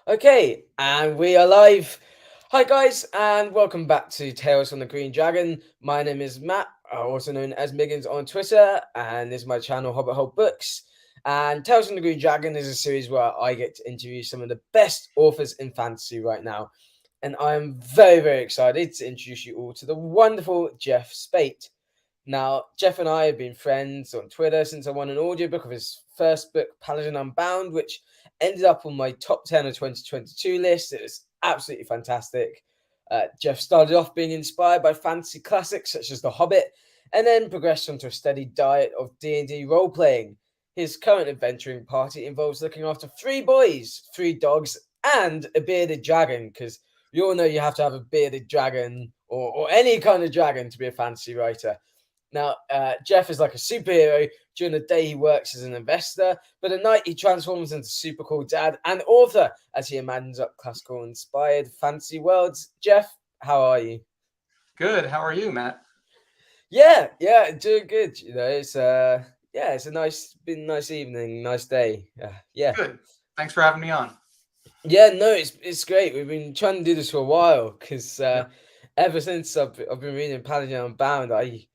Okay, and we are live. Hi, guys, and welcome back to Tales from the Green Dragon. My name is Matt, also known as Miggins on Twitter, and this is my channel, Hobbit Hole Books. And Tales from the Green Dragon is a series where I get to interview some of the best authors in fantasy right now. And I am very, very excited to introduce you all to the wonderful Jeff Speight. Now, Jeff and I have been friends on Twitter since I won an audiobook of his first book, Paladin Unbound, which ended up on my top 10 of 2022 list. It was absolutely fantastic. Jeff started off being inspired by fantasy classics such as The Hobbit, and then progressed onto a steady diet of D&D role-playing. His current adventuring party involves looking after 3 boys, 3 dogs, and a bearded dragon, because you all know you have to have a bearded dragon or any kind of dragon to be a fantasy writer. Now, Jeff is like a superhero. During the day, he works as an investor, but at night, he transforms into super cool dad and author as he imagines up classical inspired fantasy worlds. Jeff, how are you? Good. How are you, Matt? Yeah, doing good. It's been a nice evening, nice day. Yeah. Good. Thanks for having me on. Yeah, no, it's great. We've been trying to do this for a while because Yep. ever since I've been reading Paladin Unbound, I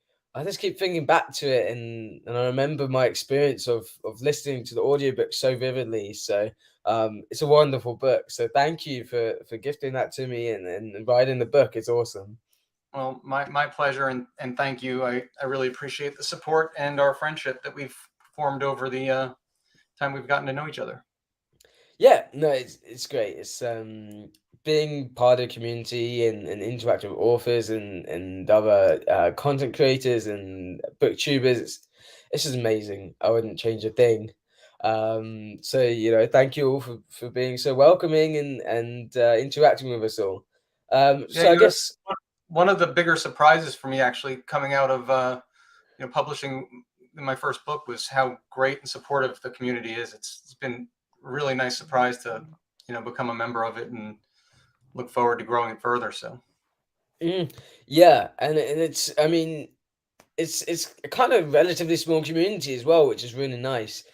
just keep thinking back to it, and I remember my experience of listening to the audiobook so vividly. So it's a wonderful book. So thank you for gifting that to me and writing the book. It's awesome. Well, my pleasure, and thank you. I really appreciate the support and our friendship that we've formed over the time we've gotten to know each other. Yeah, no, it's great. It's being part of the community and interacting with authors and other content creators and booktubers. It's just amazing. I wouldn't change a thing. So thank you all for being so welcoming and interacting with us all. Yeah, So I you're guess one of the bigger surprises for me actually coming out of publishing my first book was how great and supportive the community is. It's been a really nice surprise to become a member of it and look forward to growing it further. So mm, yeah, and it's I mean it's a kind of relatively small community as well, which is really nice.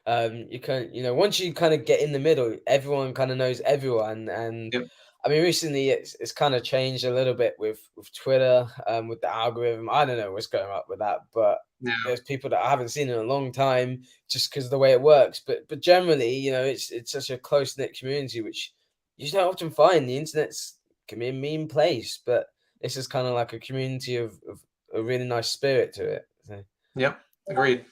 You can once you kind of get in the middle, everyone kind of knows everyone, and yep. I mean recently it's kind of changed a little bit with Twitter, with the algorithm. I don't know what's going up with that, but Yeah. there's people that I haven't seen in a long time just because of the way it works. But generally, it's such a close knit community, which you don't often find. The internet's can be a mean place, but this is kind of like a community of a really nice spirit to it. So, Yep. Agreed.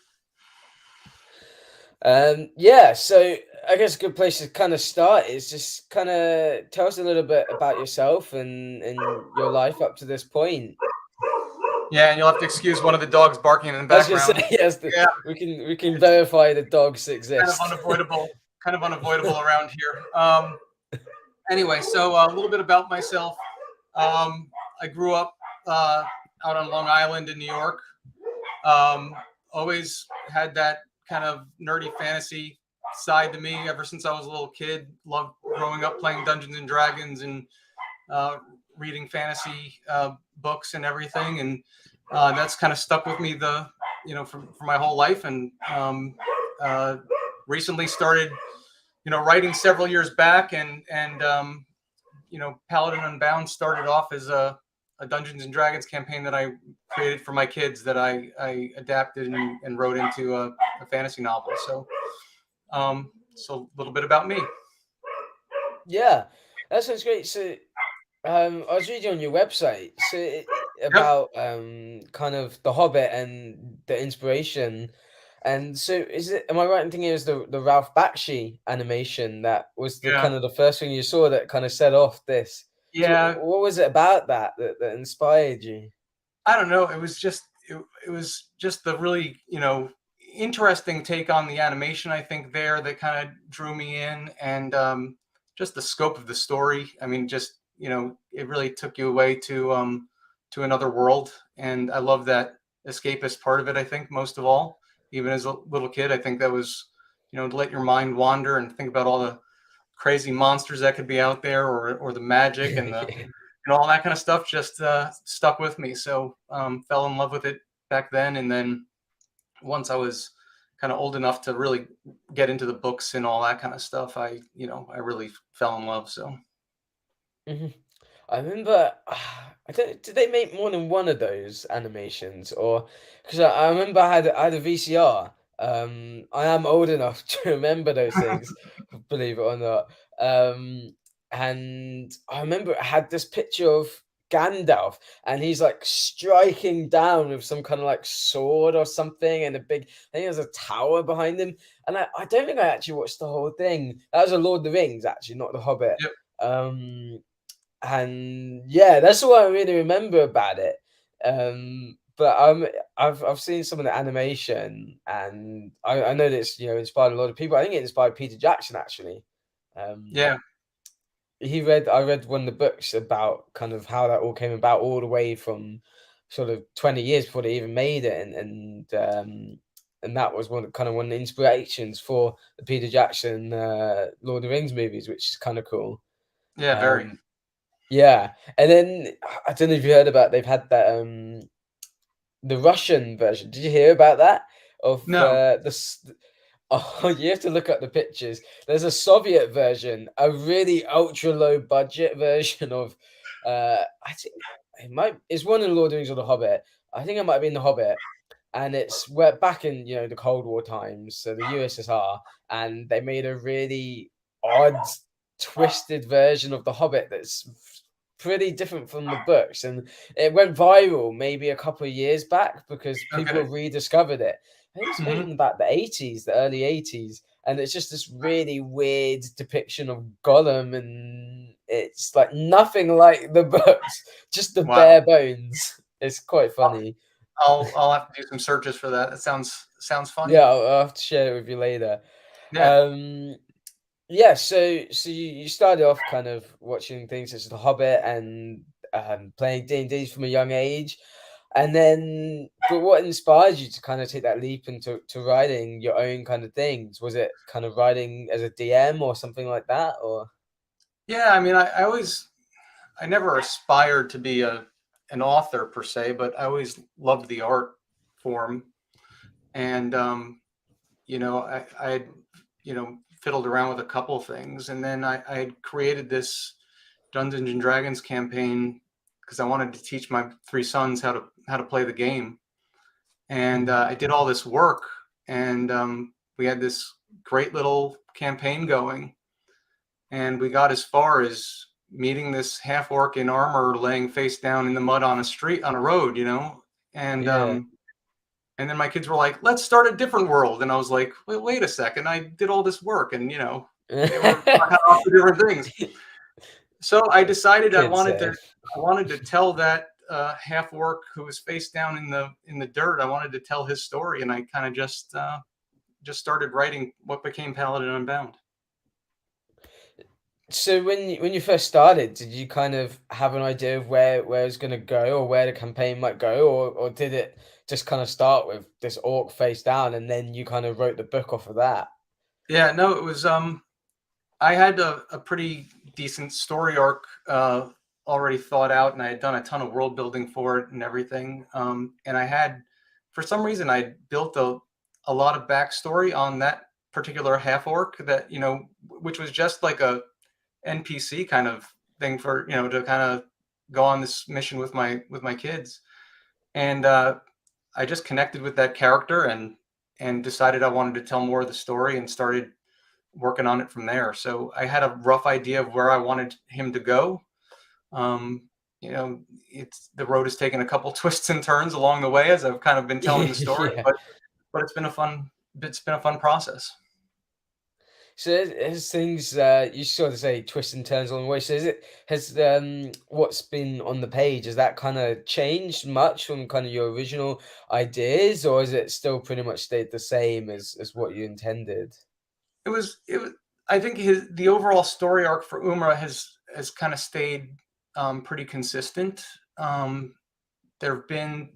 yeah. So I guess a good place to kind of start is just kind of tell us a little bit about yourself and your life up to this point. Yeah, and you'll have to excuse one of the dogs barking in the I was gonna say background. yes. Yeah, We can it's verify the dogs kind of exist. unavoidable, kind of unavoidable around here. Anyway, so a little bit about myself. I grew up uh, out on Long Island in New York. Um, Always had that kind of nerdy fantasy side to me ever since I was a little kid. Loved growing up playing Dungeons and Dragons and uh, reading fantasy books and everything, and that's kind of stuck with me for my whole life. And uh, recently started writing several years back, and Paladin Unbound started off as a Dungeons and Dragons campaign that I created for my kids that I adapted and wrote into a fantasy novel. So a little bit about me. Yeah, that sounds great. So I was reading on your website Yep. about kind of The Hobbit and the inspiration. And so is it am I right in thinking it was the Ralph Bakshi animation that was the Yeah. kind of the first thing you saw that kind of set off this? So Yeah. what was it about that inspired you? I don't know. It was just the really interesting take on the animation. I think there that kind of drew me in, and just the scope of the story. I mean, just it really took you away to another world, and I love that escapist part of it. I think most of all, even as a little kid, I think that was to let your mind wander and think about all the crazy monsters that could be out there, or the magic and the all that kind of stuff just stuck with me. So fell in love with it back then, and then once I was kind of old enough to really get into the books and all that kind of stuff, I really fell in love. So Mhm. I remember, I don't, did they make more than one of those animations? Or, because I remember I had a VCR. I am old enough to remember those things, believe it or not. Um, and I remember it had this picture of Gandalf, and he's like striking down with some kind of like sword or something, and I think there's a tower behind him. And I don't think I actually watched the whole thing. That was a Lord of the Rings, actually, not The Hobbit. yep. Um, and yeah, that's all I really remember about it. But I've seen some of the animation, and I know that it's inspired a lot of people. I think it inspired Peter Jackson actually. Um, Yeah. I read one of the books about kind of how that all came about, all the way from sort of 20 years before they even made it, and that was one of the inspirations for the Peter Jackson Lord of the Rings movies, which is kind of cool. Yeah. Very. Um, yeah, and then I don't know if you heard about they've had that the Russian version. Did you hear about that? Of No. oh, you have to look at the pictures. There's a Soviet version, a really ultra low budget version of I think it's one in Lord of the Rings or The Hobbit. I think it might have been The Hobbit, and it's where back in the Cold War times, so the USSR, and they made a really odd, twisted version of The Hobbit that's pretty different from the books, and it went viral maybe a couple of years back because people Okay. have rediscovered it. I think it's made Hmm. in about the early 80s, and it's just this really weird depiction of Gollum, and it's like nothing like the books, just the Wow. bare bones. It's quite funny. I'll have to do some searches for that. That sounds Yeah, funny. I'll have to share it with you later. Yeah. Um, yeah, so you started off kind of watching things such as The Hobbit and playing D&D from a young age, and then but what inspired you to kind of take that leap into writing your own kind of things? Was it kind of writing as a DM or something like that, or? Yeah. I mean, I never aspired to be an author per se, but I always loved the art form, and I had fiddled around with a couple things, and then I had created this Dungeons and Dragons campaign because I wanted to teach my three sons how to play the game, and Mhm. I did all this work, and we had this great little campaign going, and we got as far as meeting this half orc in armor laying face down in the mud on a street on a road, and Yeah. and then my kids were like, let's start a different world, and I was like, wait a second, I did all this work, and they were kind of off to different things. So I decided I Kids wanted to say. I wanted to tell that half orc who was face down in the dirt. I wanted to tell his story, and I kind of just started writing what became Paladin Unbound. So when you first started, did you kind of have an idea of where it's gonna go or where the campaign might go, or did it just kind of start with this orc face down and then you kind of wrote the book off of that? Yeah, no, it was I had a pretty decent story arc already thought out, and I had done a ton of world building for it and everything. And I had, for some reason, I built a lot of backstory on that particular half orc that which was just like a NPC kind of thing for to kind of go on this mission with my kids, and I just connected with that character and decided I wanted to tell more of the story and started working on it from there. So I had a rough idea of where I wanted him to go. Um, it's the road has taken a couple twists and turns along the way as I've kind of been telling the story, Yeah. but it's been a fun process. So has things you sort of say twists and turns along the way. So has what's been on the page, has that kind of changed much from kind of your original ideas, or is it still pretty much stayed the same as what you intended? It was I think the overall story arc for Umra has kind of stayed pretty consistent. There have been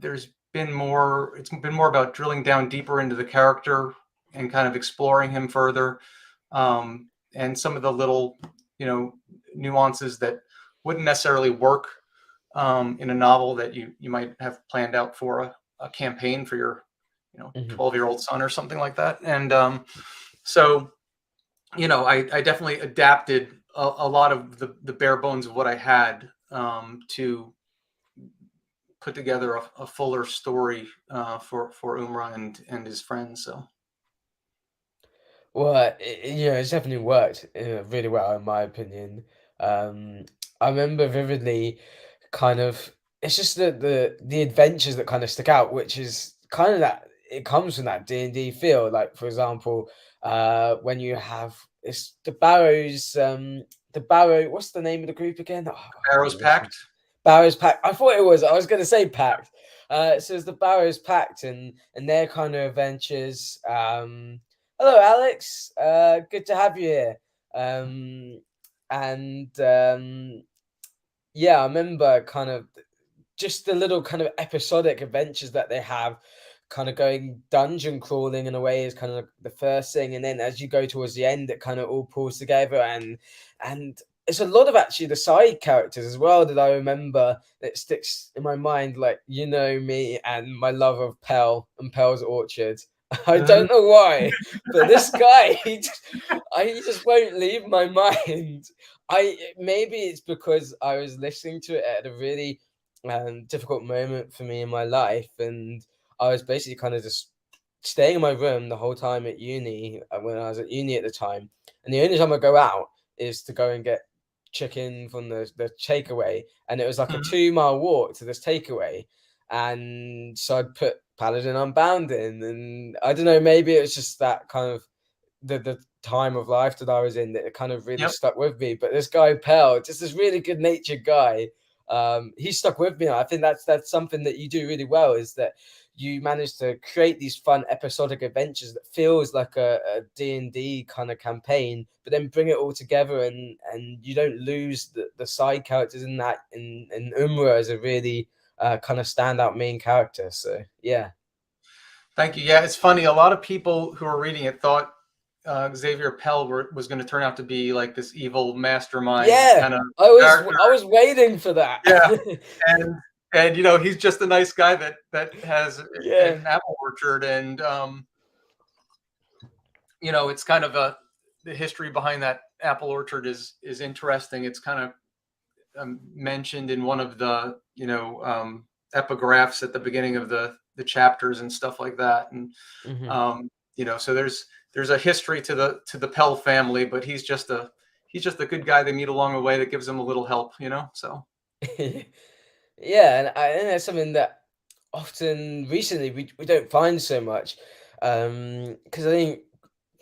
there's been more it's been more about drilling down deeper into the character and kind of exploring him further, and some of the little you know nuances that wouldn't necessarily work in a novel that you might have planned out for a campaign for Mhm. 12-year-old son or something like that. And so, I definitely adapted a lot of the bare bones of what I had to put together a fuller story for Umra and his friends. So Well, it's definitely worked really well in my opinion. Um, I remember vividly, kind of, it's just the adventures that kind of stick out, which is kind of that it comes from that D&D feel. Like for example, when you have it's the Barrow. What's the name of the group again? Oh, Arrows Pact. Barrow's Pact. I thought it was. I was going to say Pact. So it's the Barrow's Pact and their kind of adventures. Hello, Alex. Good to have you here. And yeah, I remember kind of just the little kind of episodic adventures that they have, kind of going dungeon crawling in a way is kind of the first thing, and then as you go towards the end, it kind of all pulls together, and it's a lot of actually the side characters as well that I remember that sticks in my mind, like me and my love of Pell and Pell's Orchard. I Mhm. don't know why, but this guy, he just won't leave my mind. Maybe it's because I was listening to it at a really difficult moment for me in my life, and I was basically kind of just staying in my room the whole time at uni when I was at uni at the time, and the only time I go out is to go and get chicken from the takeaway, and it was like a Mhm. 2 mile walk to this takeaway, and so I'd put Paladin Unbound in, and I don't know, maybe it was just that kind of the time of life that I was in that it kind of really Yep. stuck with me. But this guy Pell, just this really good natured guy, he stuck with me. I think that's something that you do really well, is that you manage to create these fun episodic adventures that feels like a D&D kind of campaign, but then bring it all together, and you don't lose the side characters in that. And Umra is a really kind of standout main character. So yeah. Thank you. Yeah, it's funny. A lot of people who are reading it thought Xavier Pell was going to turn out to be like this evil mastermind Yeah, kind of character. I was waiting for that. Yeah, and he's just a nice guy that has Yeah. an apple orchard, and it's kind of the history behind that apple orchard is interesting. It's kind of mentioned in one of the epigraphs at the beginning of the chapters and stuff like that, and Mhm. so there's a history to the Pell family, but he's just a good guy they meet along the way that gives them a little help, so. Yeah, and I think that's something that often recently we don't find so much, because I think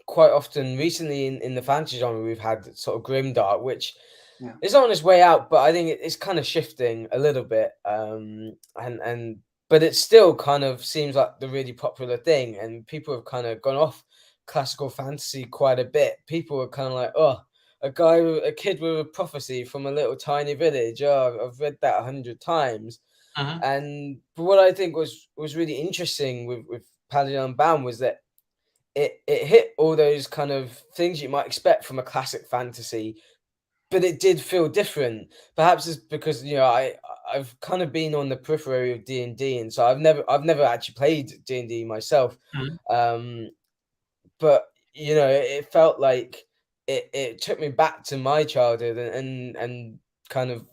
quite often recently in the fantasy genre we've had sort of grimdark, which Yeah. is on its way out, but I think it's kind of shifting a little bit, and but it still kind of seems like the really popular thing, and people have kind of gone off classical fantasy quite a bit. People are kind of like, oh, a kid with a prophecy from a little tiny village. Oh, I've read that 100 times. Hmm. But what I think was really interesting with Paladin Unbound was that it hit all those kind of things you might expect from a classic fantasy, but it did feel different. Perhaps it's because I've kind of been on the periphery of D&D, and so I've never actually played D&D myself. Hmm. Um, but it felt like it took me back to my childhood, and kind of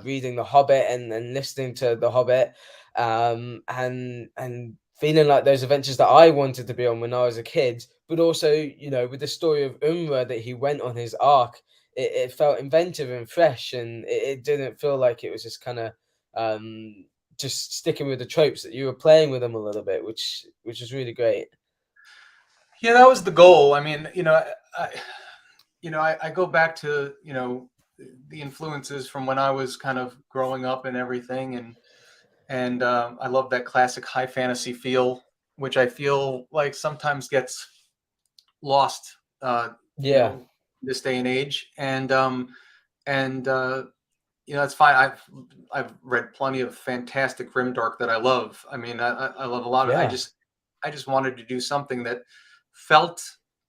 reading The Hobbit and listening to The Hobbit, and feeling like those adventures that I wanted to be on when I was a kid, but also with the story of Umra that he went on his arc, it felt inventive and fresh, and it didn't feel like it was just kind of just sticking with the tropes, that you were playing with them a little bit, which is really great. Yeah, that was the goal. I mean, I go back to the influences from when I was kind of growing up and everything, and I love that classic high fantasy feel, which I feel like sometimes gets lost, Yeah. this day and age, and it's fine. I've read plenty of fantastic grimdark that I love. I mean, I love a lot of. Yeah. I just wanted to do something that felt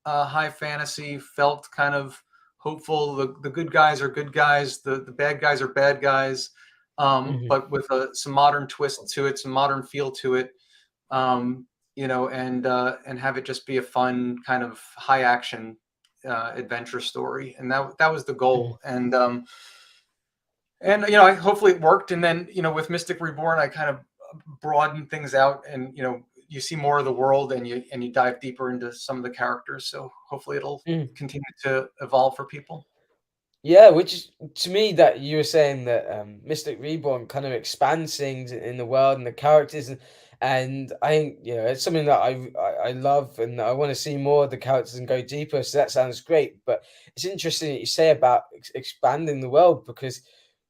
high fantasy, felt kind of hopeful. The good guys are good guys. The bad guys are bad guys, Mhm. but with some modern twist to it, some modern feel to it. Um, and have it just be a fun kind of high action adventure story, and that was the Mhm. goal. And hopefully it worked. And then with Mystic Reborn, I kind of broadened things out, and you see more of the world, and you dive deeper into some of the characters. So hopefully it'll Mhm. continue to evolve for people. Yeah, which is to me that you were saying that Mystic Reborn kind of expands things in the world and the characters, and I think it's something that I love and I want to see more of the characters and go deeper. So that sounds great, but it's interesting that you say about expanding the world because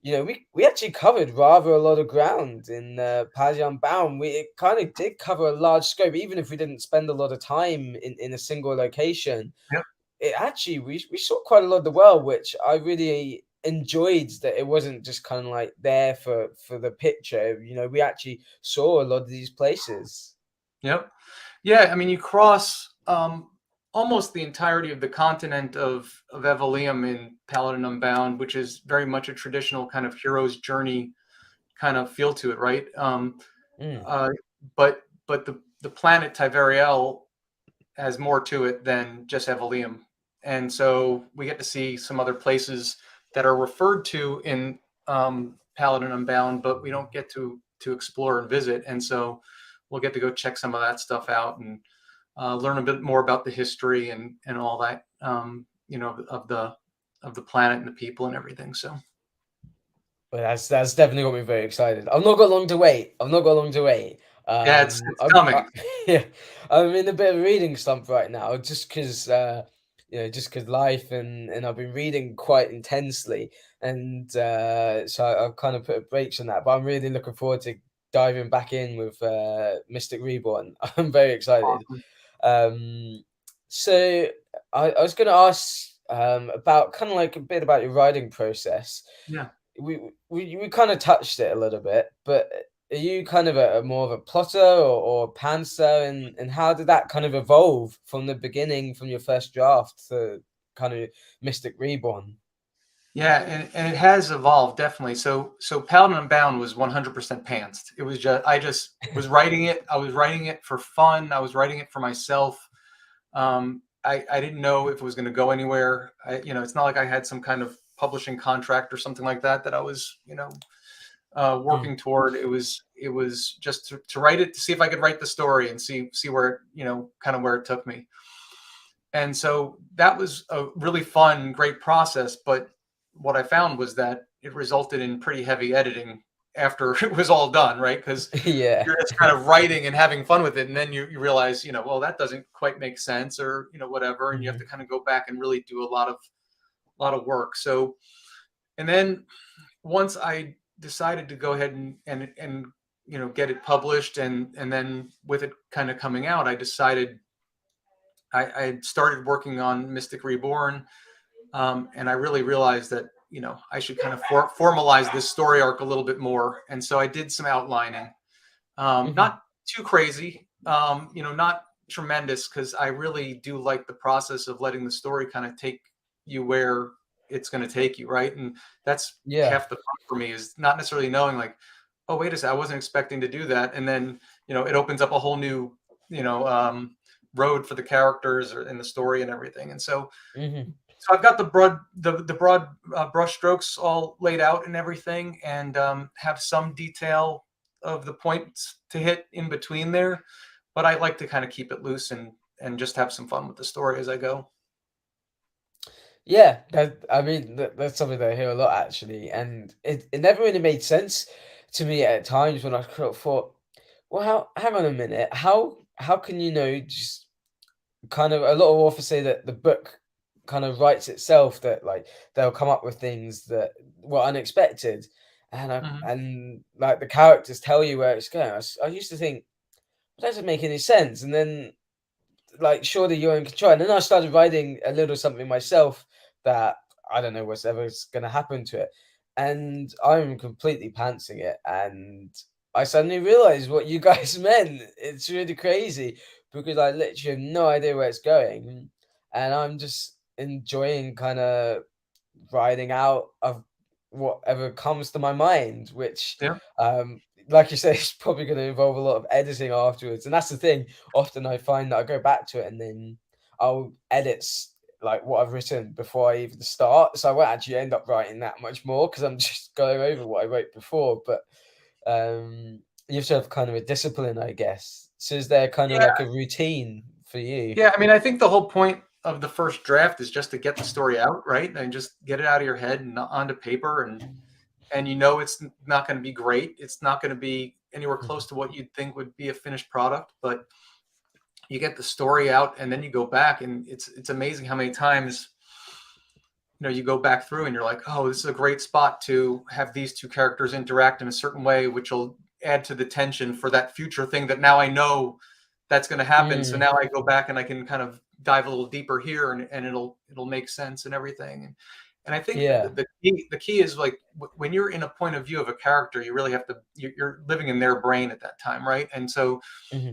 we actually covered rather a lot of ground in Paladin Unbound. We it kind of did cover a large scope, even if we didn't spend a lot of time in a single location. Yep. It actually we saw quite a lot of the world, which I really enjoyed. That it wasn't just kind of like there for the picture. We actually saw a lot of these places. Yep. Yeah, I mean, you cross almost the entirety of the continent of Evelium in Paladin Unbound, which is very much a traditional kind of hero's journey kind of feel to it, right? Mm. Uh, but the planet Tiveriel has more to it than just Evelium, and so we get to see some other places that are referred to in Paladin Unbound, but we don't get to explore and visit, and so we'll get to go check some of that stuff out and learn a bit more about the history and all that, of the planet and the people and everything. So But that's definitely got me very excited. I've not got long to wait. I've not got long to wait. yeah, it's I coming. yeah, I'm in a bit of a reading slump right now, just because just because life and I've been reading quite intensely, and so I've kind of put brakes on that. But I'm really looking forward to diving back in with Mystic Reborn. I'm very excited. Awesome. Um, so I was going to ask about kind of like a bit about your writing process. Yeah. We kind of touched it a little bit, but are you kind of a more of a plotter or a pantser, and how did that kind of evolve from the beginning, from your first draft to kind of Mystic Reborn? Yeah, and it has evolved definitely. So Paladin Unbound was 100% pantsed. It was just I just was writing it. I was writing it for fun. I was writing it for myself. I didn't know if it was going to go anywhere. It's not like I had some kind of publishing contract or something like that I was Mm. working toward. It was just to write it, to see if I could write the story and see where it, kind of where it took me. And so that was a really fun, great process. But what I found was that it resulted in pretty heavy editing after it was all done, right? Because Yeah. you're just kind of writing and having fun with it. And then you realize, well, that doesn't quite make sense, or, whatever. And you have Mhm. to kind of go back and really do a lot of work. So, and then once I decided to go ahead and get it published, and then with it kind of coming out, I decided I started working on Mystic Reborn, and I really realized that I should kind of formalize this story arc a little bit more, and so I did some outlining, Mhm. not too crazy, not tremendous, because I really do like the process of letting the story kind of take you where it's going to take you, right? And that's Yeah. half the fun for me, is not necessarily knowing like, oh, wait a second, I wasn't expecting to do that, and then it opens up a whole new you know um, road for the characters or in the story and everything. And Mhm. so I've got the broad brush strokes all laid out and everything, and have some detail of the points to hit in between there. But I like to kind of keep it loose and just have some fun with the story as I go. Yeah, I mean that's something that I hear a lot actually, and it never really made sense to me at times when I kind of thought, well, hang on a minute, how can just kind of a lot of authors say that the book kind of writes itself, that like they'll come up with things that were unexpected, Hmm. and like the characters tell you where it's going. I used to think that doesn't make any sense, and then like surely you're in control. And then I started writing a little something myself that I don't know what's ever going to happen to it, and I'm completely pantsing it. And I suddenly realized what you guys meant. It's really crazy because I literally have no idea where it's going, and I'm just enjoying kind of riding out of whatever comes to my mind, which Yeah. like you say, it's probably going to involve a lot of editing afterwards. And that's the thing. Often I find that I go back to it and then I'll edit like what I've written before I even start. So I won't actually end up writing that much more because I'm just going over what I wrote before. But you have to have kind of a discipline, I guess. So is there kind of Yeah, like a routine for you? yeah. I mean, I think the whole point of the first draft is just to get the story out, right, and just get it out of your head and onto paper, and it's not going to be great. It's not going to be anywhere close to what you'd think would be a finished product, but you get the story out, and then you go back, and it's amazing how many times you go back through and you're like, oh, this is a great spot to have these two characters interact in a certain way, which will add to the tension for that future thing that now I know that's going to happen. So Mm, now I go back and I can kind of dive a little deeper here, and it'll make sense and everything. And I think yeah. the key is like when you're in a point of view of a character, you really have to you're living in their brain at that time, right? And so Hmm.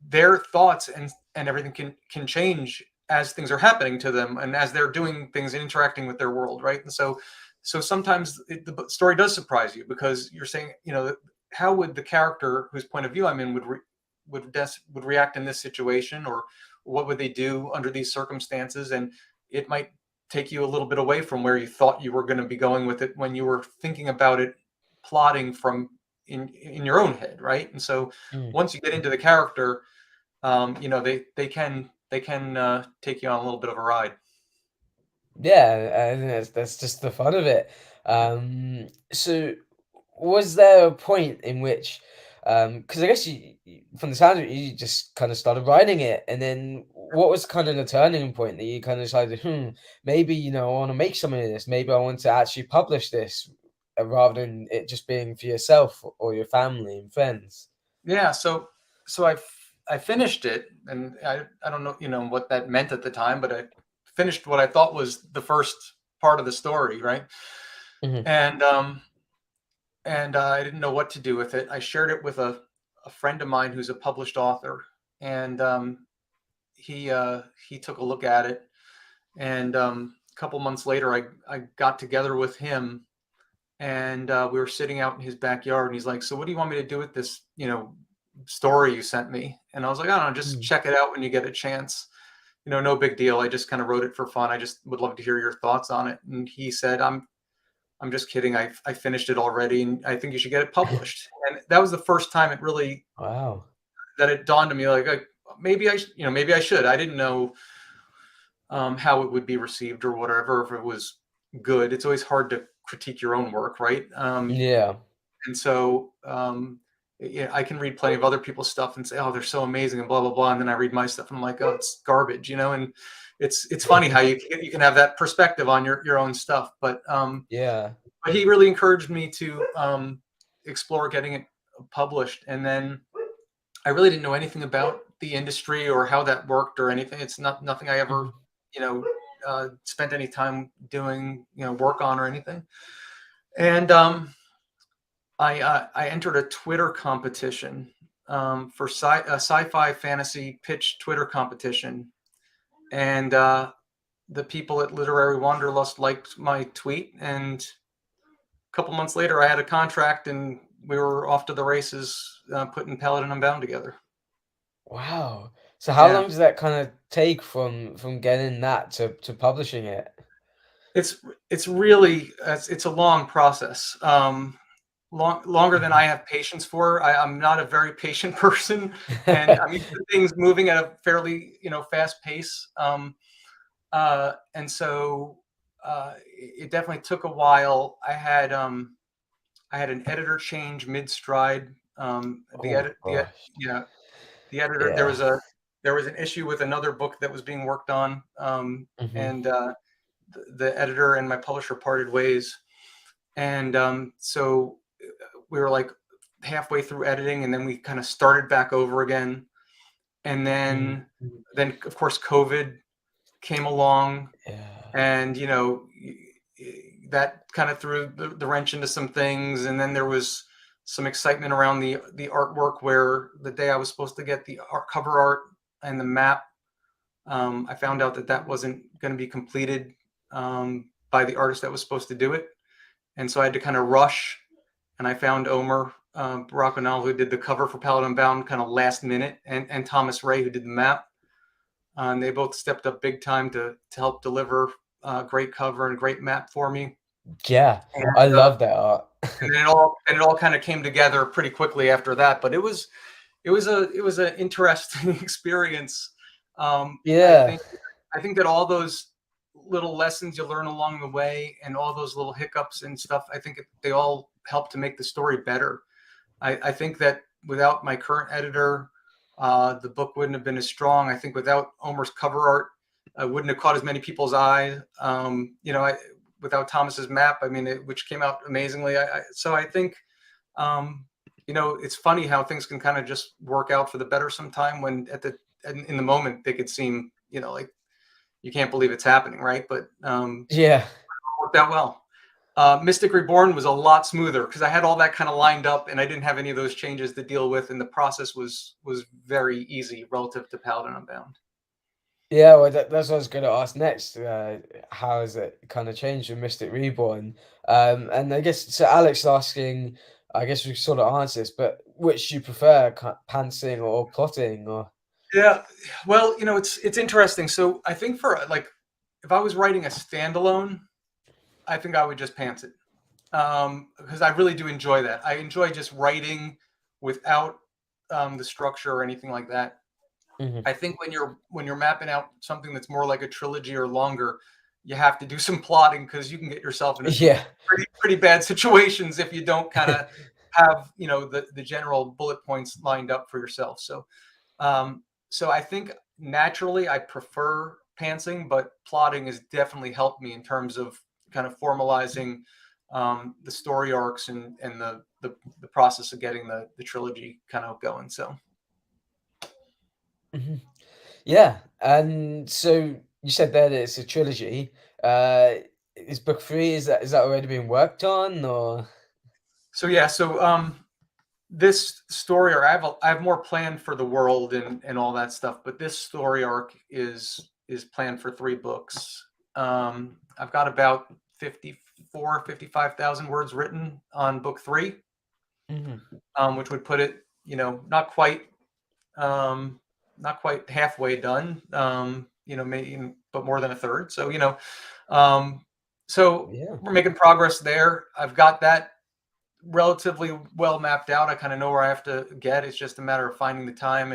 their thoughts and everything can change as things are happening to them and as they're doing things and interacting with their world, right? And so sometimes the story does surprise you because you're saying, how would the character whose point of view I'm in would react in this situation, or what would they do under these circumstances? And it might take you a little bit away from where you thought you were going to be going with it when you were thinking about it, plotting from in your own head, right? And so Mm. once you get into the character, they can take you on a little bit of a ride. Yeah, I think that's just the fun of it. So was there a point in which, because I guess from the sound of it, you just kind of started writing it, and then what was kind of the turning point that you kind of decided, maybe I want to make something of this. Maybe I want to actually publish this, rather than it just being for yourself or your family and friends. Yeah, so I finished it, and I don't know what that meant at the time, but I finished what I thought was the first part of the story, right? Hmm. And I didn't know what to do with it. I shared it with a friend of mine who's a published author, and he took a look at it, and a couple months later, I got together with him, and we were sitting out in his backyard, and he's like, "So what do you want me to do with this, story you sent me?" And I was like, "I don't know, just Mm. check it out when you get a chance. No big deal. I just kind of wrote it for fun. I just would love to hear your thoughts on it." And he said, I'm just kidding. I finished it already, and I think you should get it published." And that was the first time it really Wow. that it dawned on me, like maybe maybe I should. I didn't know how it would be received or whatever, if it was good. It's always hard to critique your own work, right? Yeah. And so yeah, I can read plenty of other people's stuff and say, "Oh, they're so amazing," and blah blah blah. And then I read my stuff and I'm like, "Oh, it's garbage," And it's funny how you can have that perspective on your own stuff. Yeah. But he really encouraged me to explore getting it published. And then I really didn't know anything about the industry or how that worked or anything. It's nothing I ever Mhm. you know spent any time doing work on or anything. And I entered a Twitter competition for a sci-fi fantasy pitch Twitter competition, and the people at Literary Wanderlust liked my tweet, and a couple months later, I had a contract, and we were off to the races, putting Paladin Unbound together. Wow. So how Yeah, long does that kind of take from getting that to publishing it? it's it's really it's a long process. Longer than Mhm. I have patience for. I'm not a very patient person, and I'm used to things moving at a fairly fast pace. And so it definitely took a while. I had an editor change mid stride. The Oh my edit the gosh. yeah the editor Yeah. there was an issue with another book that was being worked on, Hmm. and the editor and my publisher parted ways, and so we were like halfway through editing, and then we kind of started back over again, and Mm. then of course COVID came along, Yeah. and that kind of threw the wrench into some things, and then there was some excitement around the artwork, where the day I was supposed to get the cover art and the map, I found out that wasn't going to be completed by the artist that was supposed to do it, and so I had to kind of rush, and I found Omer, Barack O'Neill, who did the cover for Paladin Unbound kind of last minute, and Thomas Ray, who did the map. And they both stepped up big time to help deliver a great cover and a great map for me. Yeah, And, I love that art. and it all kind of came together pretty quickly after that. But it was an interesting experience. Yeah. I think that all those little lessons you learn along the way and all those little hiccups and stuff, I think they all help to make the story better. I think that without my current editor, the book wouldn't have been as strong. I think without Omer's cover art, I wouldn't have caught as many people's eye. Without Thomas's map, I mean, which came out amazingly. So I think, it's funny how things can kind of just work out for the better sometime when in the moment they could seem, like you can't believe it's happening, right? But Yeah. it worked out well. Mystic Reborn was a lot smoother because I had all that kind of lined up and I didn't have any of those changes to deal with, and the process was very easy relative to Paladin Unbound. Yeah, well, that's what I was going to ask next. How has it kind of changed with Mystic Reborn? And I guess so. Alex asking, I guess we sort of answer this, but which do you prefer, pantsing or plotting? Or Yeah, well, it's interesting. So I think for if I was writing a standalone, I think I would just pants it because I really do enjoy that. I enjoy just writing without the structure or anything like that. I think when you're mapping out something that's more like a trilogy or longer, you have to do some plotting because you can get yourself into some yeah, pretty bad situations if you don't kind of have the general bullet points lined up for yourself. So I think naturally I prefer pantsing, but plotting has definitely helped me in terms of kind of formalizing the story arcs and the process of getting the trilogy kind of going. So. yeah. And so you said there that it's a trilogy. Is book three, is that already been worked on, or? So yeah, this story arc, I have more planned for the world and all that stuff, but this story arc is planned for 3 books. I've got about 55,000 words written on book 3, which would put it, not quite halfway done, maybe, but more than a third. So, Yeah. we're making progress there. I've got that relatively well mapped out. I kind of know where I have to get. It's just a matter of finding the time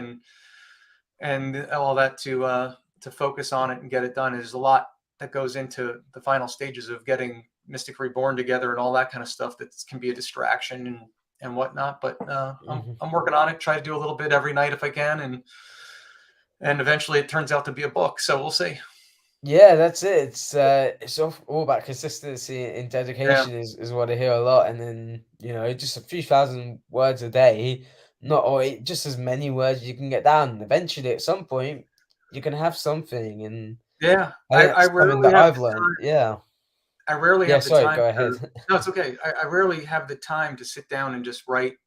and all that to focus on it and get it done. There's a lot that goes into the final stages of getting Mystic Reborn together and all that kind of stuff that can be a distraction and whatnot. But I'm working on it. Try to do a little bit every night if I can, and eventually it turns out to be a book. So we'll see. Yeah, that's it. It's all about consistency and Yeah. dedication is what I hear a lot. And then, just a few thousand words a day, not or just as many words you can get down. Eventually, at some point, you can have something. And Yeah. I think I that's something rarely that have I've the learned. time. Yeah. I rarely Yeah, have the sorry, time go to. ahead. No, it's okay. I rarely have the time to sit down and just write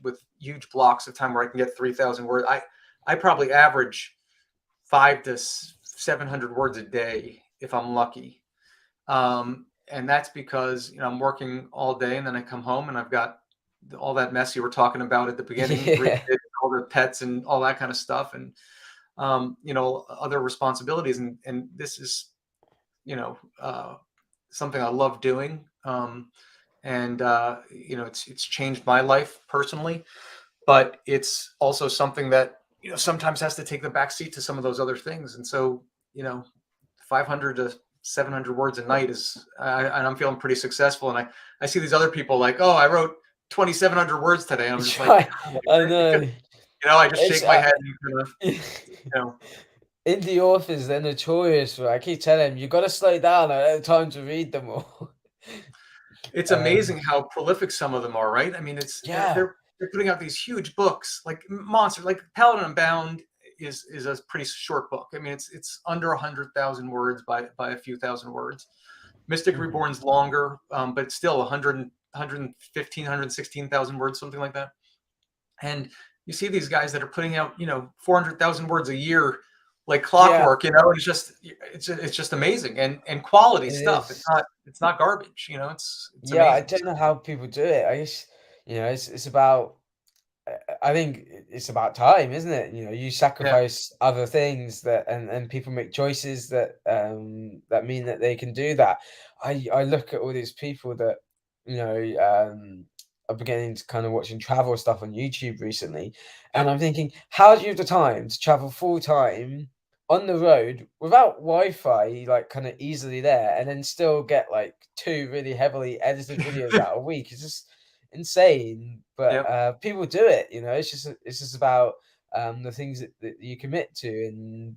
with huge blocks of time where I can get 3,000 words. I probably average 500 to 700 words a day if I'm lucky. And that's because I'm working all day and then I come home and I've got all that mess you were talking about at the beginning, Yeah. all the pets and all that kind of stuff, and other responsibilities. And this is something I love doing. It's changed my life personally, but it's also something that sometimes has to take the back seat to some of those other things. And so 500 to 700 words a night is, and I'm feeling pretty successful. And I see these other people like, oh, I wrote 2,700 words today. And I'm just like, I know. I just It's shake my head and in the authors, they're notorious for. I keep telling them, you got to slow down. I don't have time to read them all. it's Um, amazing how prolific some of them are, right? I mean, yeah, they're putting out these huge books, like monsters, like Paladin Unbound is a pretty short book. I mean, it's under 100,000 words by a few thousand words. Mystic Reborn's longer, but still 100, 115, 116,000 words, something like that. And you see these guys that are putting out, 400,000 words a year, like yeah, clockwork, and it's just amazing and quality it stuff. is. It's not garbage, it's Yeah, I amazing. don't know how people do it. I guess You know, it's about I think it's about time, isn't it? You know, you Yeah. sacrifice other things that and people make choices that that mean that they can do that. I look at all these people that, you know, are beginning to kind of watching travel stuff on YouTube recently, and Yep. I'm thinking, how do you have the time to travel full time on the road without Wi-Fi, like kind of easily there, and then still get like two really heavily edited videos out a week? It's just insane, but Yep. people do it. You know, it's just about the things that you commit to,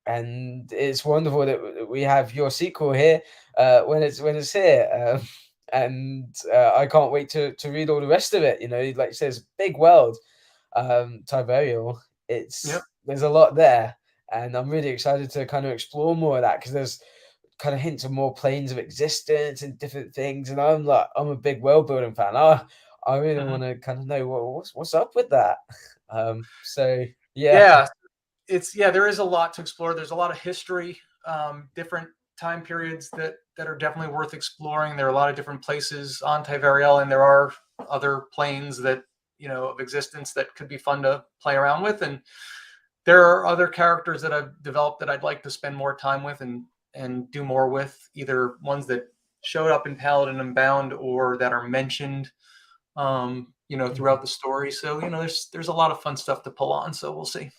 and it's wonderful that we have your sequel here when it's here. And I can't wait to read all the rest of it. You know, like you said, it's a big world. Tiberial. Yep. It's there's a lot there, and I'm really excited to kind of explore more of that because there's kind of hints of more planes of existence and different things. And I'm a big world building fan. I really Mhm. want to kind of know what's up with that. So yeah. Yeah. There is a lot to explore. There's a lot of history, different time periods that are definitely worth exploring. There are a lot of different places on Tiveriel, and there are other planes that of existence that could be fun to play around with. And there are other characters that I've developed that I'd like to spend more time with and do more with, either ones that showed up in Paladin Unbound or that are mentioned throughout the story. So there's a lot of fun stuff to pull on. So we'll see.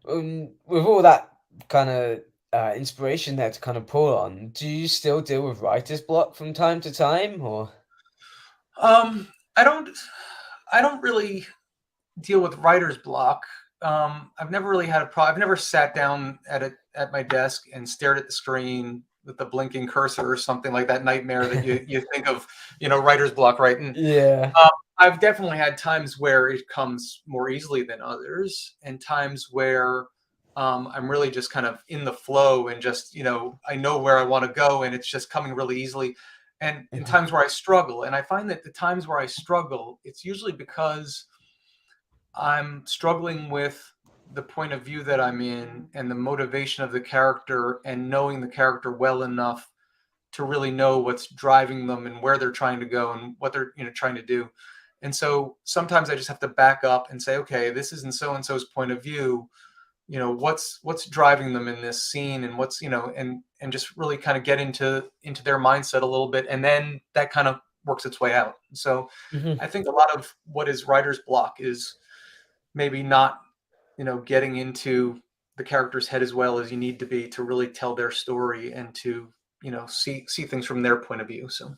With all that kind of inspiration there to kind of pull on, do you still deal with writer's block from time to time, or? Um, I don't I don't really deal with writer's block. I've never really had a problem. I've never sat down at my desk and stared at the screen with the blinking cursor or something like that nightmare that you think of, writer's block, right? And Yeah. I've definitely had times where it comes more easily than others, and times where I'm really just kind of in the flow and just, I know where I want to go and it's just coming really easily. And in Mhm, times where I struggle, and I find that the times where I struggle, it's usually because I'm struggling with the point of view that I'm in and the motivation of the character and knowing the character well enough to really know what's driving them and where they're trying to go and what they're trying to do. And so sometimes I just have to back up and say, okay, this is in so and so's point of view. What's driving them in this scene, and what's and just really kind of get into their mindset a little bit, and then that kind of works its way out. So mhm. I think a lot of what is writer's block is maybe not getting into the character's head as well as you need to be to really tell their story and to see things from their point of view. So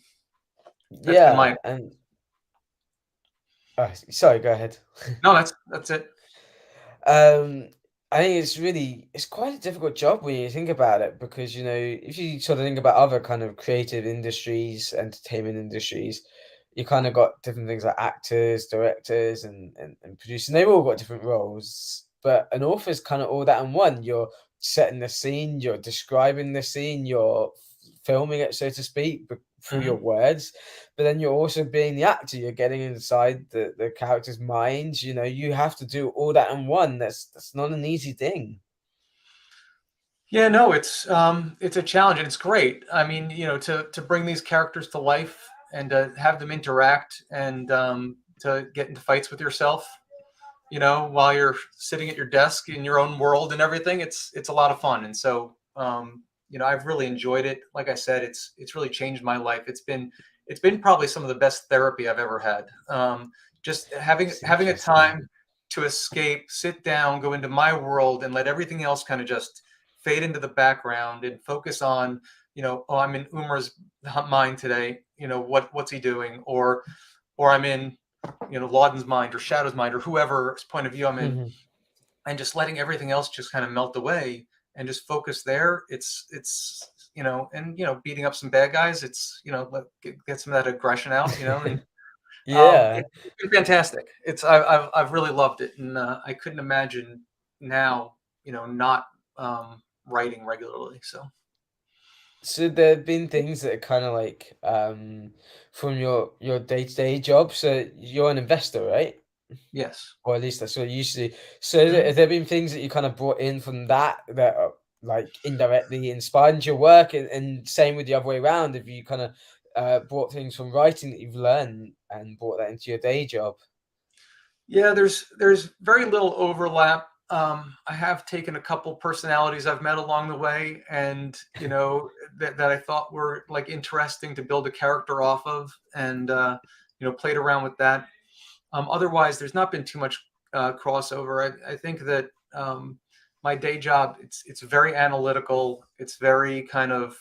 that's been Yeah, my and sorry, go ahead. no, that's it. Um, I think it's quite a difficult job when you think about it because, you know, if you sort of think about other kind of creative industries, entertainment industries, you kind of got different things like actors, directors, and producers. And they've all got different roles, but an author's kind of all that in one. You're setting the scene, you're describing the scene, you're filming it, so to speak, through your Hmm. words, but then you're also being the actor. You're getting inside the character's minds. You know, you have to do all that in one. That's not an easy thing. Yeah, no, it's a challenge and it's great. I mean, to bring these characters to life and to have them interact and to get into fights with yourself, while you're sitting at your desk in your own world and everything, it's a lot of fun. And so I've really enjoyed it. Like I said, it's really changed my life. It's been probably some of the best therapy I've ever had. Just having It's having a interesting. time to escape, sit down, go into my world, and let everything else kind of just fade into the background and focus on, oh, I'm in Umar's mind today. What's he doing? Or I'm in, Lauden's mind or Shadow's mind or whoever's point of view I'm in, Mhm. and just letting everything else just kind of melt away and just focus there. It's and beating up some bad guys. It's get some of that aggression out, and Yeah. it's been fantastic. I've really loved it, and I couldn't imagine now, not writing regularly. So So there have been things that are kind of like from your day-to-day job. So you're an investor, right? yes. Or at least that's what you used to do. So Mhm. have there been things that you kind of brought in from that that are, like indirectly inspired your work, and same with the other way around? Have you kind of brought things from writing that you've learned and brought that into your day job? Yeah, there's very little overlap. I have taken a couple personalities I've met along the way, and that I thought were like interesting to build a character off of, and played around with that. Otherwise, there's not been too much crossover. I think that my day job, it's very analytical. It's very kind of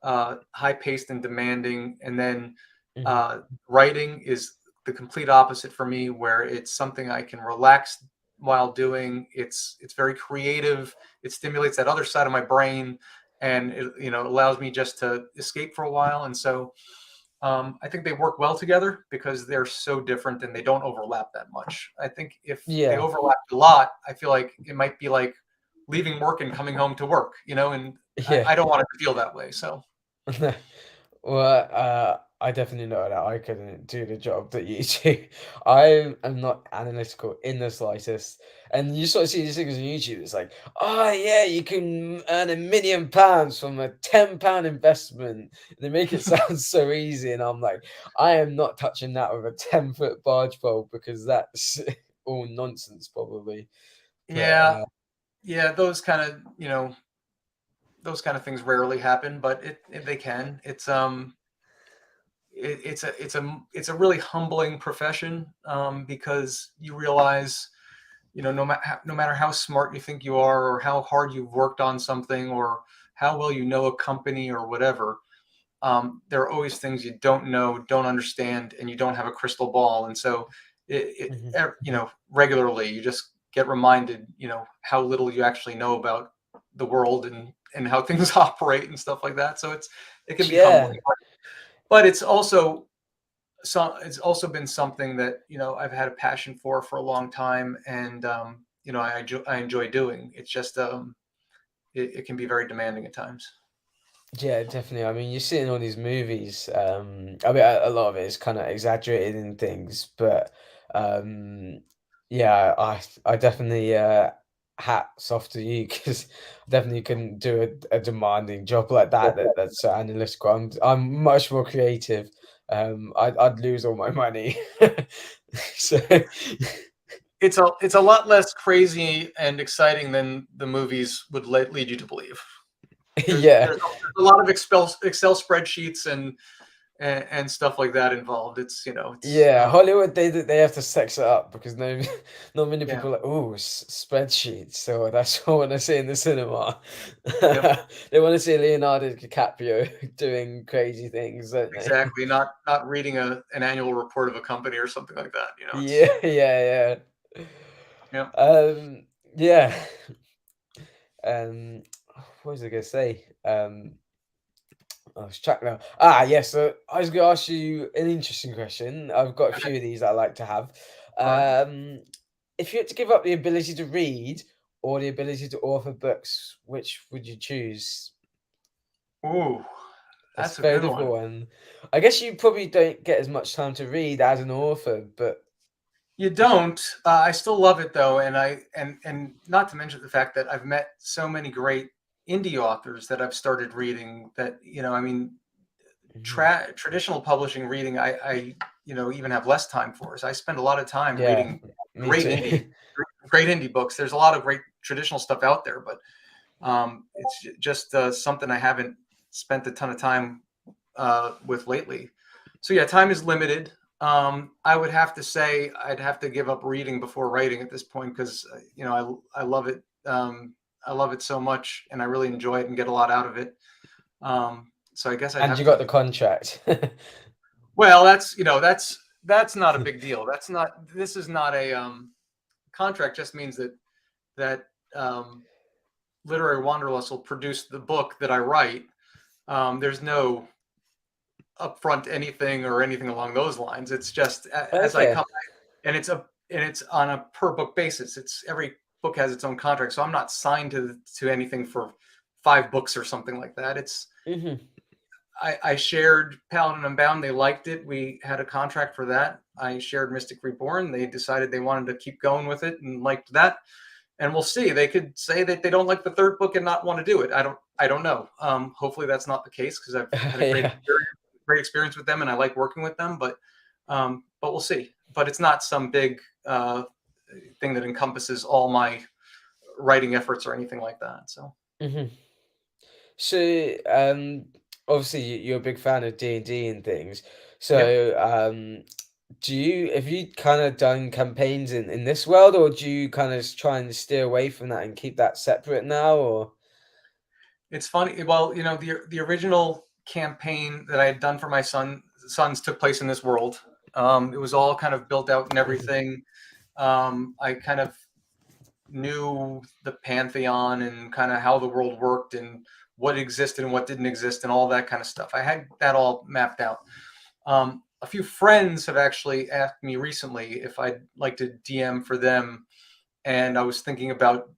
high paced and demanding, and then Hmm. writing is the complete opposite for me, where it's something I can relax while doing. It's very creative. It stimulates that other side of my brain, and it allows me just to escape for a while. And so I think they work well together because they're so different and they don't overlap that much. I think if they Yeah, overlapped a lot, I feel like it might be like leaving work and coming home to work, and yeah. I don't want it to feel that way. So Well, I definitely know that I couldn't do the job that you do. I am not analytical in the slightest. And you sort of see these things on YouTube. It's like, oh yeah, you can earn £1 million from a £10 investment. They make it sound so easy, and I'm like, I am not touching that with a 10-foot barge pole because that's all nonsense, probably. But yeah, yeah, those kind of things rarely happen, but they can. It's a really humbling profession, because you realize, no matter how smart you think you are, or how hard you've worked on something, or how well you know a company or whatever, there are always things you don't know, don't understand, and you don't have a crystal ball. And so, mhm. regularly you just get reminded, how little you actually know about the world, and how things operate and stuff like that. So it can be Yeah. humbling, but it's also been something that I've had a passion for a long time, and I enjoy doing. It's just it can be very demanding at times. Yeah, definitely. I mean, you see in all these movies. I mean, a lot of it is kind of exaggerated in things, but um, yeah, I definitely hats off to you because I definitely couldn't do a demanding job like that. That's so analytical. I'm much more creative. I'd lose all my money. So It's a lot less crazy and exciting than the movies would lead you to believe. There's yeah. there's a lot of Excel spreadsheets and stuff like that involved. It's Yeah, Hollywood they have to sex it up because no, not many yeah, people are like, oh, spreadsheets. So that's what I want to see in the cinema. yep, They want to see Leonardo DiCaprio doing crazy things, don't they? exactly. Not reading an annual report of a company or something like that. It's Yeah, yeah, yeah. yeah. Um, yeah. What was I gonna say? I was track now. Yes. So I was going to ask you an interesting question. I've got a Okay, few of these I like to have. all right. Um, if you had to give up the ability to read or the ability to author books, which would you choose? Ooh, It's that's a a very good difficult one. one. I guess you probably don't get as much time to read as an author, but You don't. I still love it though, and not to mention the fact that I've met so many great indie authors that I've started reading. That I mean, mhm, traditional publishing reading, I even have less time for. So I spend a lot of time yeah, reading me great too. indie, great indie books. There's a lot of great traditional stuff out there, but it's just something I haven't spent a ton of time with lately. So yeah, time is limited. I would have to say I'd have to give up reading before writing at this point because I love it. I love it so much, and I really enjoy it and get a lot out of it. So I guess I'd And have you to. got the contract. Well, that's not a big deal. This is not a contract. Just means that um, literary wanderlust will produce the book that I write. There's no upfront anything or anything along those lines. It's just as I Okay. come, and it's on a per book basis. It's every book has its own contract, so I'm not signed to anything for 5 books or something like that. Hmm. I shared Paladin Unbound. They liked it. We had a contract for that. I shared Mystic Reborn. They decided they wanted to keep going with it and liked that. And we'll see. They could say that they don't like the third book and not want to do it. I don't know. Hopefully that's not the case because I've had a great Yeah. experience. great experience with them, and I like working with them. But we'll see. But it's not some big thing that encompasses all my writing efforts or anything like that. So. Mhm. So, obviously you're a big fan of D&D and things. Yep. So, have you kind of done campaigns in this world, or do you kind of try and steer away from that and keep that separate now, or? It's funny. Well, the original campaign that I had done for my sons took place in this world. It was all kind of built out and Mhm, everything. I kind of knew the pantheon and kind of how the world worked and what existed and what didn't exist and all that kind of stuff. I had that all mapped out. A few friends have actually asked me recently if I'd like to DM for them, and I was thinking about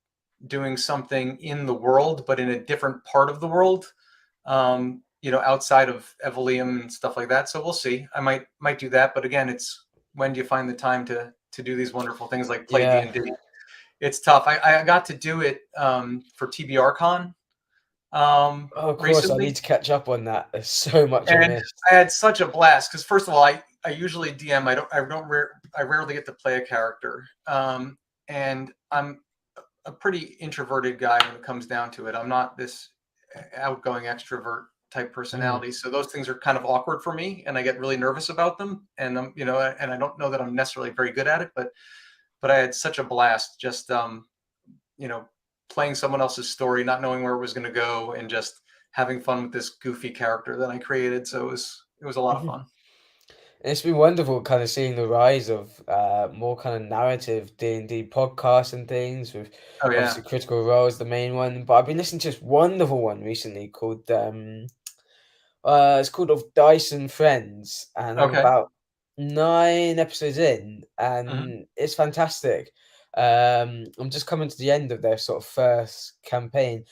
doing something in the world, but in a different part of the world, outside of Evelium and stuff like that. So we'll see. I might do that, but again, it's when do you find the time to do these wonderful things like play yeah. D&D? It's tough. I got to do it for TBRCon Oh, of course, I recently, need to catch up on that. There's so much I and missed. I had such a blast because first of all, I usually DM. I rarely get to play a character, and I'm a pretty introverted guy when it comes down to it. I'm not this outgoing extrovert type Mm, personality, so those things are kind of awkward for me, and I get really nervous about them. And and I don't know that I'm necessarily very good at it, but I had such a blast just you know, playing someone else's story, not knowing where it was going to go, and just having fun with this goofy character that I created. So it was a lot of mhm. fun. It's been wonderful kind of seeing the rise of more kind of narrative D&D podcasts and things with Oh yeah. obviously Critical Role is the main one, but I've been listening to this wonderful one recently called it's called Of Dice and Friends, and I'm Okay. about 9 episodes in, Hmm. and it's fantastic. I'm just coming to the end of their sort of first campaign,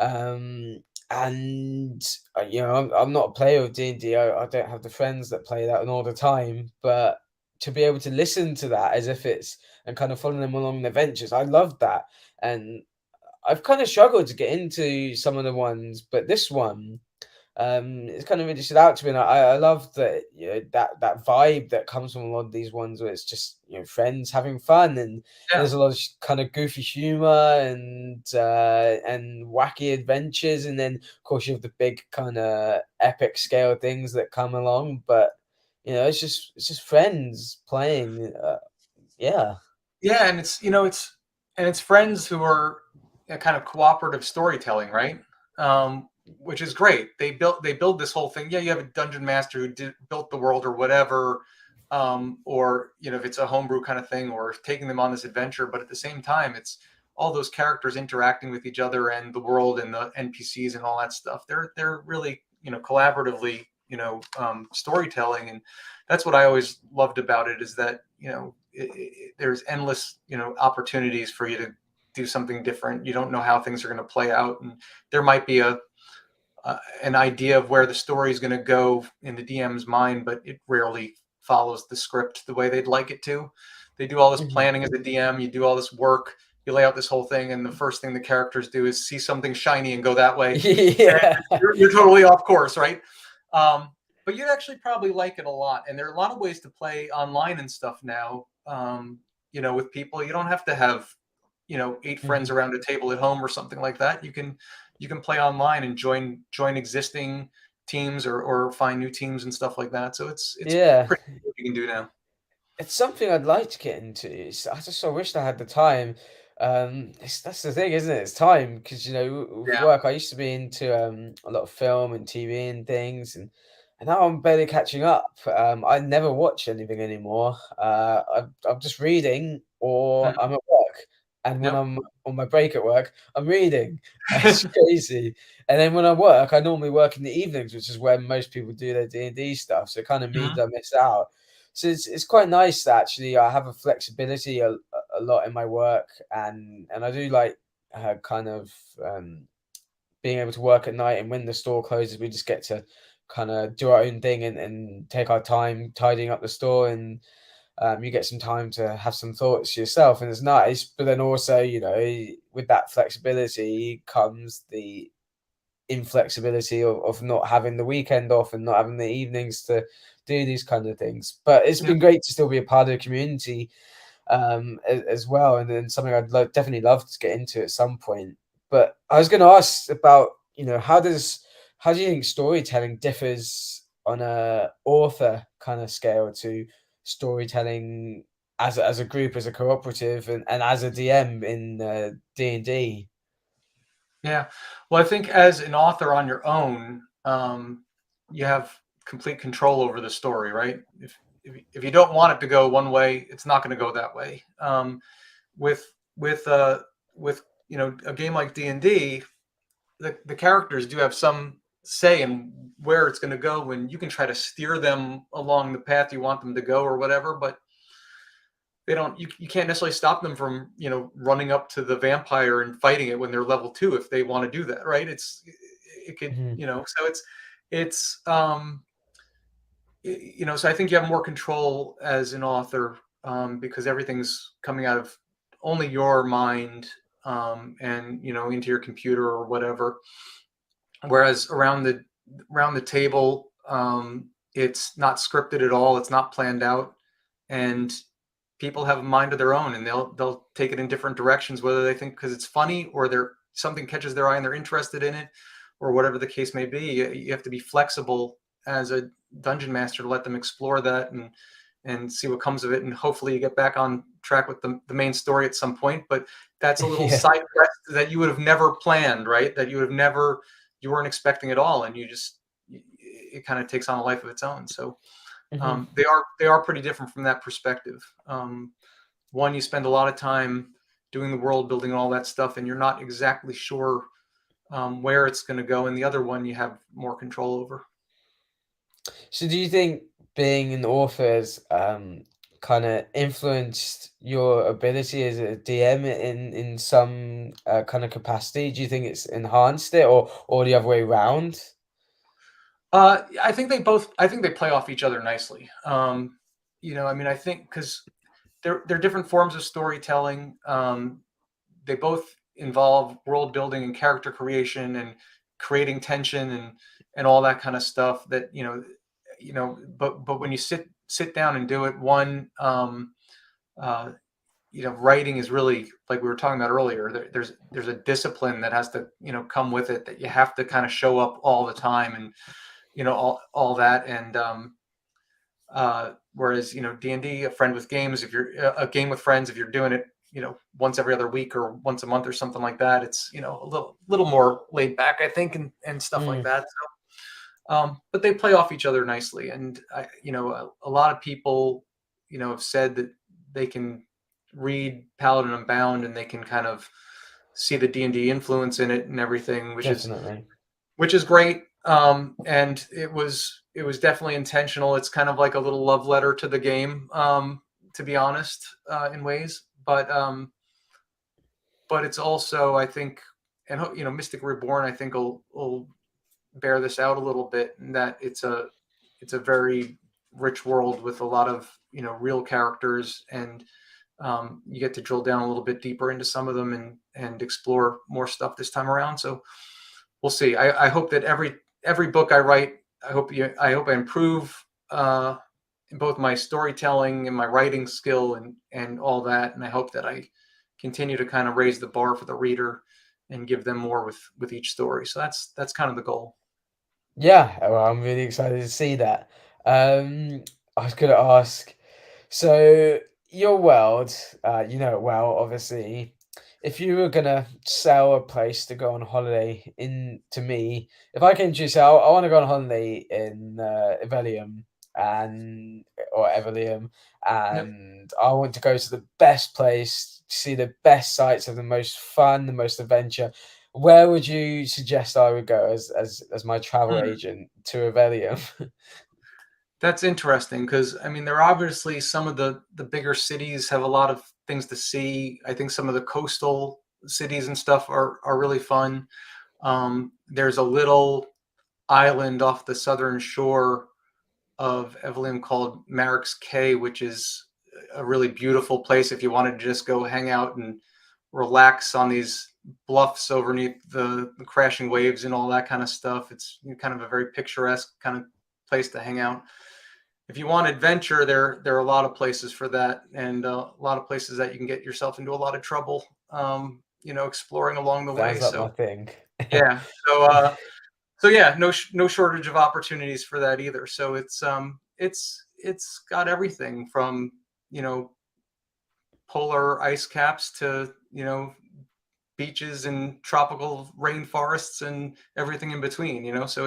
um, and I'm not a player of D&D. I don't have the friends that play that all the time, but to be able to listen to that as if it's and kind of follow them along the adventures, I love that. And I've kind of struggled to get into some of the ones, but this one, it's kind of really stood out to me, and I love that, that vibe that comes from a lot of these ones where it's just, friends having fun, and Yeah. there's a lot of kind of goofy humor and wacky adventures, and then of course you have the big kind of epic scale things that come along, but it's just friends playing, yeah. Yeah, and it's friends who are a kind of cooperative storytelling, right? Which is great. They build this whole thing. Yeah, you have a dungeon master who built the world or whatever, or if it's a homebrew kind of thing, or taking them on this adventure. But at the same time, it's all those characters interacting with each other and the world and the NPCs and all that stuff. They're really collaboratively storytelling, and that's what I always loved about it, is that there's endless opportunities for you to do something different. You don't know how things are going to play out, and there might be an idea of where the story is going to go in the DM's mind, but it rarely follows the script the way they'd like it to. They do all this Mhm. planning as a DM. You do all this work. You lay out this whole thing, and the first thing the characters do is see something shiny and go that way. And Yeah. you're totally off course, right? But you'd actually probably like it a lot. And there are a lot of ways to play online and stuff now. With people, you don't have to have 8 friends Mhm. around a table at home or something like that. You can play online and join existing teams, or find new teams and stuff like that. So it's Yeah. pretty cool what you can do now. It's something I'd like to get into. I just so wish I had the time. That's the thing, isn't it? It's time because with Yeah. work, I used to be into a lot of film and TV and things, and now I'm barely catching up. I never watch anything anymore. I'm just reading or Mhm. I'm at work, and when Yep. I'm on my break at work, I'm reading. It's crazy. And then when I work, I normally work in the evenings, which is where most people do their D&D stuff. So it kind of means Mhm. I miss out. So it's quite nice that actually I have a flexibility a lot in my work, and I do like kind of being able to work at night, and when the store closes, we just get to kind of do our own thing and take our time tidying up the store, and you get some time to have some thoughts yourself, and it's nice. But then also, with that flexibility comes the inflexibility of not having the weekend off and not having the evenings to do these kind of things. But it's Yeah. been great to still be a part of the community as well, and then something I'd definitely love to get into at some point. But I was going to ask about, how do you think storytelling differs on a author kind of scale to storytelling as a group, as a cooperative, and as a DM in D&D? Yeah. Well, I think as an author on your own, you have complete control over the story, right? If you don't want it to go one way, it's not going to go that way. With with uh with a game like D&D, the characters do have some say in where it's going to go, and you can try to steer them along the path you want them to go or whatever, but they don't you can't necessarily stop them from running up to the vampire and fighting it when they're level 2 if they want to do that, right? It could, Mhm. so it's so I think you have more control as an author, because everything's coming out of only your mind, and into your computer or whatever. Whereas around the table, it's not scripted at all. It's not planned out, and people have a mind of their own, and they'll take it in different directions, whether they think because it's funny or they're something catches their eye and they're interested in it, or whatever the case may be. You have to be flexible as a dungeon master to let them explore that and see what comes of it, and hopefully you get back on track with the main story at some point. But that's a little Yeah. side quest that you would have never planned, right? That you weren't expecting at all, and it kind of takes on a life of its own. So Mhm. they are pretty different from that perspective. One, you spend a lot of time doing the world building and all that stuff, and you're not exactly sure where it's going to go. And the other one, you have more control over. So do you think being an author has kind of influenced your ability as a DM in some kind of capacity? Do you think it's enhanced it, or the other way around? I think they both. I think they play off each other nicely. I mean, I think because they're different forms of storytelling. They both involve world building and character creation and creating tension and all that kind of stuff. That but when you sit down and do it, uh, writing is really, like we were talking about earlier. There's a discipline that has to come with it, that you have to kind of show up all the time, and all that. And whereas D&D, a friend with games, if you're a game with friends, if you're doing it once every other week or once a month or something like that, it's a little more laid back, I think, and stuff like Mm, that. So but they play off each other nicely. And a lot of people have said that they can read Paladin Unbound and they can kind of see the D&D influence in it and everything, definitely. which is great. And it was definitely intentional. It's kind of like a little love letter to the game, to be honest, in ways. But it's also, I think, and Mystic Reborn, I think, will bear this out a little bit, in that it's a very rich world with a lot of real characters, and you get to drill down a little bit deeper into some of them and explore more stuff this time around. So we'll see. I hope that every book I write, I hope I improve in both my storytelling and my writing skill and all that. And I hope that I continue to kind of raise the bar for the reader and give them more with each story. So that's kind of the goal. Yeah, well, I'm really excited to see that. I was going to ask, so your world, you know it well, obviously. If you were gonna sell a place to go on holiday in to me, if I came to you, say, I want to go on holiday in Evelium and or Evelium, Yep. and I want to go to the best place, see the best sights, have the most fun, the most adventure. Where would you suggest I would go as my travel Hmm. agent to Evelium? That's interesting, because I mean, there are obviously some of the bigger cities have a lot of things to see. I think some of the coastal cities and stuff are really fun. There's a little island off the southern shore of Evelyn called Marix Cay, which is a really beautiful place if you wanted to just go hang out and relax on these bluffs overneath the crashing waves and all that kind of stuff. It's kind of a very picturesque kind of place to hang out. If you want adventure, there are a lot of places for that, and a lot of places that you can get yourself into a lot of trouble, exploring along the way. Sounds like my So thing. yeah, so yeah, no shortage of opportunities for that either. So it's got everything from polar ice caps to beaches and tropical rainforests and everything in between. So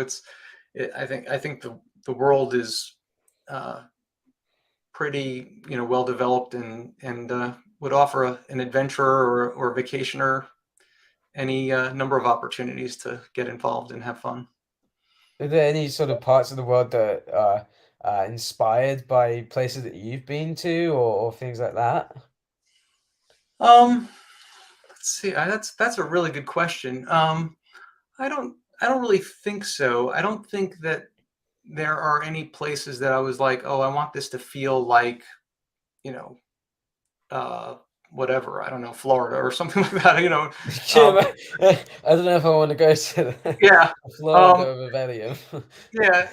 I think the world is uh, pretty well developed, and would offer an adventurer or a vacationer any number of opportunities to get involved and have fun. Are there any sort of parts of the world that are inspired by places that you've been to, or things like that? Um, let's see. That's a really good question. I don't really think so. I don't think that there are any places that I was like, oh, I want this to feel like, you know, uh, whatever. I don't know, Florida or something like that. Yeah, Um, I don't know if I want to go to yeah, the Florida um, Rebellion. yeah.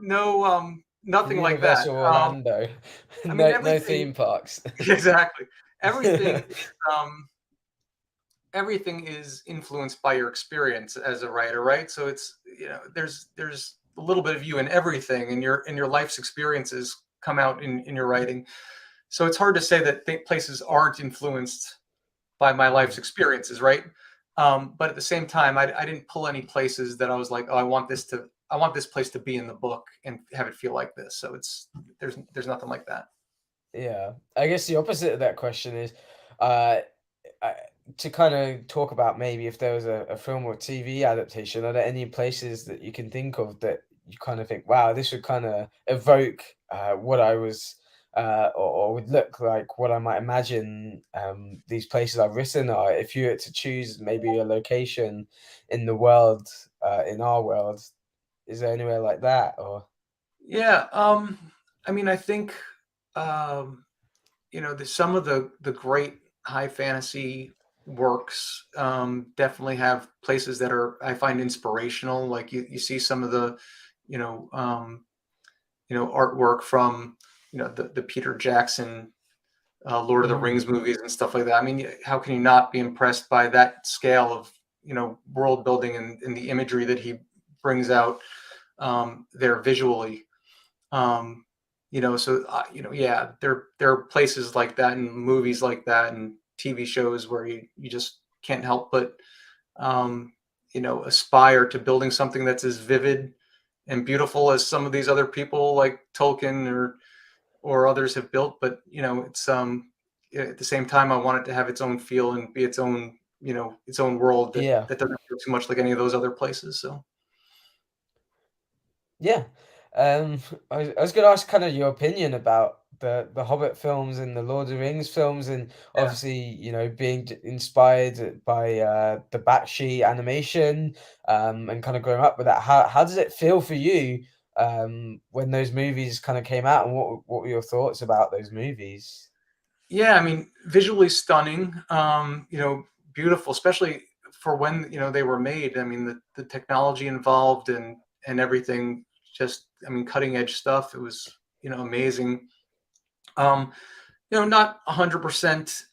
No, The nothing like that. Universal Orlando. I mean, No everything theme parks. exactly. Everything um, everything is influenced by your experience as a writer, right? So it's there's a little bit of you in everything, and your life's experiences come out in your writing. So it's hard to say that places aren't influenced by my life's Mm. experiences, right? But at the same time, I didn't pull any places that I was like, oh, I want this place to be in the book and have it feel like this. So there's nothing like that. Yeah, I guess the opposite of that question is, uh, I, to kind of talk about maybe if there was a film or TV adaptation, are there any places that you can think of that you kind of think, wow, this would kind of evoke what I was, or would look like what I might imagine these places I've written are, if you were to choose maybe a location in the world, in our world, is there anywhere like that? Or Yeah. I mean, I think um, some of the great high fantasy works definitely have places that are I find inspirational. Like you see some of the you know um, artwork from the Peter Jackson Lord of the mm, Rings movies and stuff like that. I mean, how can you not be impressed by that scale of world building and the imagery that he brings out there visually? Um, yeah, there are places like that and movies like that and TV shows where you just can't help but aspire to building something that's as vivid and beautiful as some of these other people like Tolkien or others have built. But it's at the same time I want it to have its own feel and be its own its own world yeah. that doesn't feel too much like any of those other places. So Yeah. Um, I was going to ask kind of your opinion about the Hobbit films and the Lord of the Rings films, and yeah. obviously, being inspired by the Bakshi animation, and kind of growing up with that. How does it feel for you when those movies kind of came out, and what were your thoughts about those movies? Yeah, I mean, visually stunning, beautiful, especially for when, they were made. I mean, the technology involved and everything, just, I mean, cutting edge stuff. It was, amazing. Um, not 100%,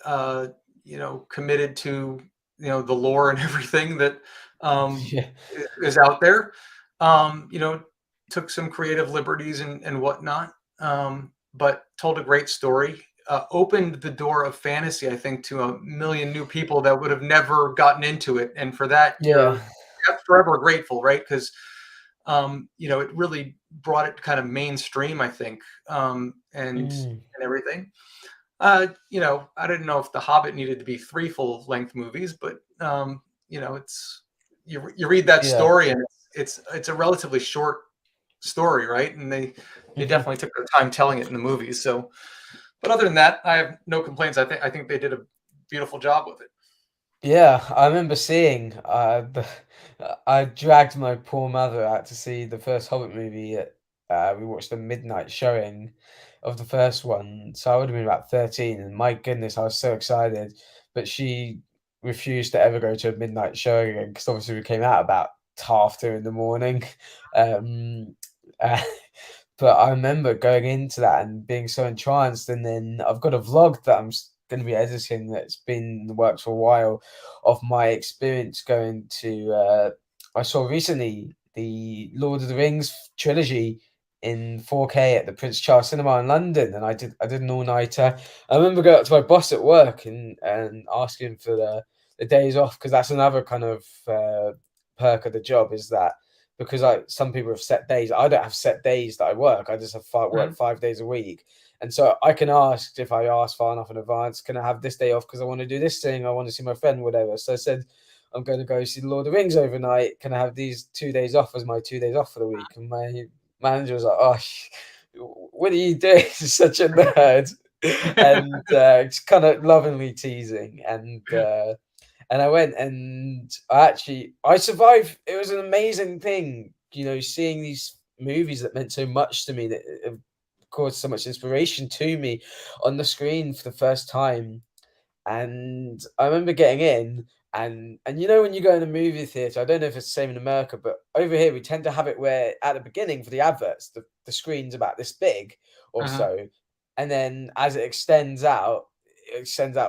uh, committed to, the lore and everything that Yeah. is out there. Took some creative liberties and whatnot, but told a great story. Opened the door of fantasy, I think, to a million new people that would have never gotten into it, and for that, Yeah. you're forever grateful, right? Because it really brought it kind of mainstream, I think, Mm. and everything. I didn't know if The Hobbit needed to be three full length movies, but it's you read that Yeah. story and it's a relatively short story, right? And they Mhm. definitely took their time telling it in the movies. So, but other than that, I have no complaints. I think they did a beautiful job with it. Yeah, I remember seeing I dragged my poor mother out to see the first Hobbit movie. we watched the midnight showing of the first one. So I would have been about 13, and my goodness, I was so excited. But she refused to ever go to a midnight showing again because obviously we came out about 2:30 in the morning. Um, uh, but I remember going into that and being so entranced. And then I've got a vlog that I'm going to be editing that's been in the works for a while of my experience going to. I saw recently the Lord of the Rings trilogy in 4K at the Prince Charles Cinema in London, and I did an all nighter. I remember going up to my boss at work and asking for the days off because that's another kind of perk of the job is that because some people have set days. I don't have set days that I work. I just have work 5 days a week. And so I can ask if I ask far enough in advance, can I have this day off because I want to do this thing? I want to see my friend, whatever. So I said, I'm going to go see the Lord of the Rings overnight. Can I have these 2 days off as my 2 days off for the week? And my manager was like, oh, what are you doing? Such a nerd. And it's kind of lovingly teasing. And I went and I survived. It was an amazing thing, seeing these movies that meant so much to me, that have caused so much inspiration to me on the screen for the first time. And I remember getting in, and when you go in a movie theater, I don't know if it's the same in America, but over here we tend to have it where at the beginning for the adverts, the screen's about this big or so, and then as it extends out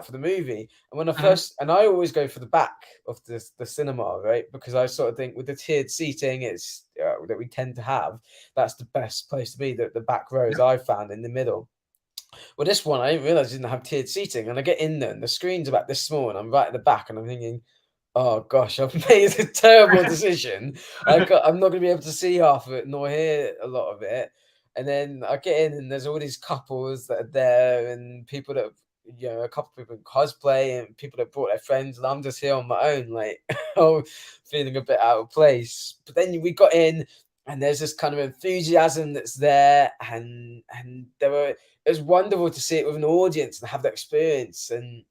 for the movie. And I always go for the back of the cinema, right? Because I sort of think with the tiered seating, it's that we tend to have, that's the best place to be. The back rows I found in the middle. Well, this one I didn't realize didn't have tiered seating, and I get in there, and the screen's about this small, and I'm right at the back, and I'm thinking, "Oh gosh, I've made a terrible decision. I'm not going to be able to see half of it nor hear a lot of it." And then I get in, and there's all these couples that are there, and people that a couple of people in cosplay, and people that brought their friends, and I'm just here on my own, like, oh, feeling a bit out of place. But then we got in, and there's this kind of enthusiasm that's there, and it was wonderful to see it with an audience and have that experience. And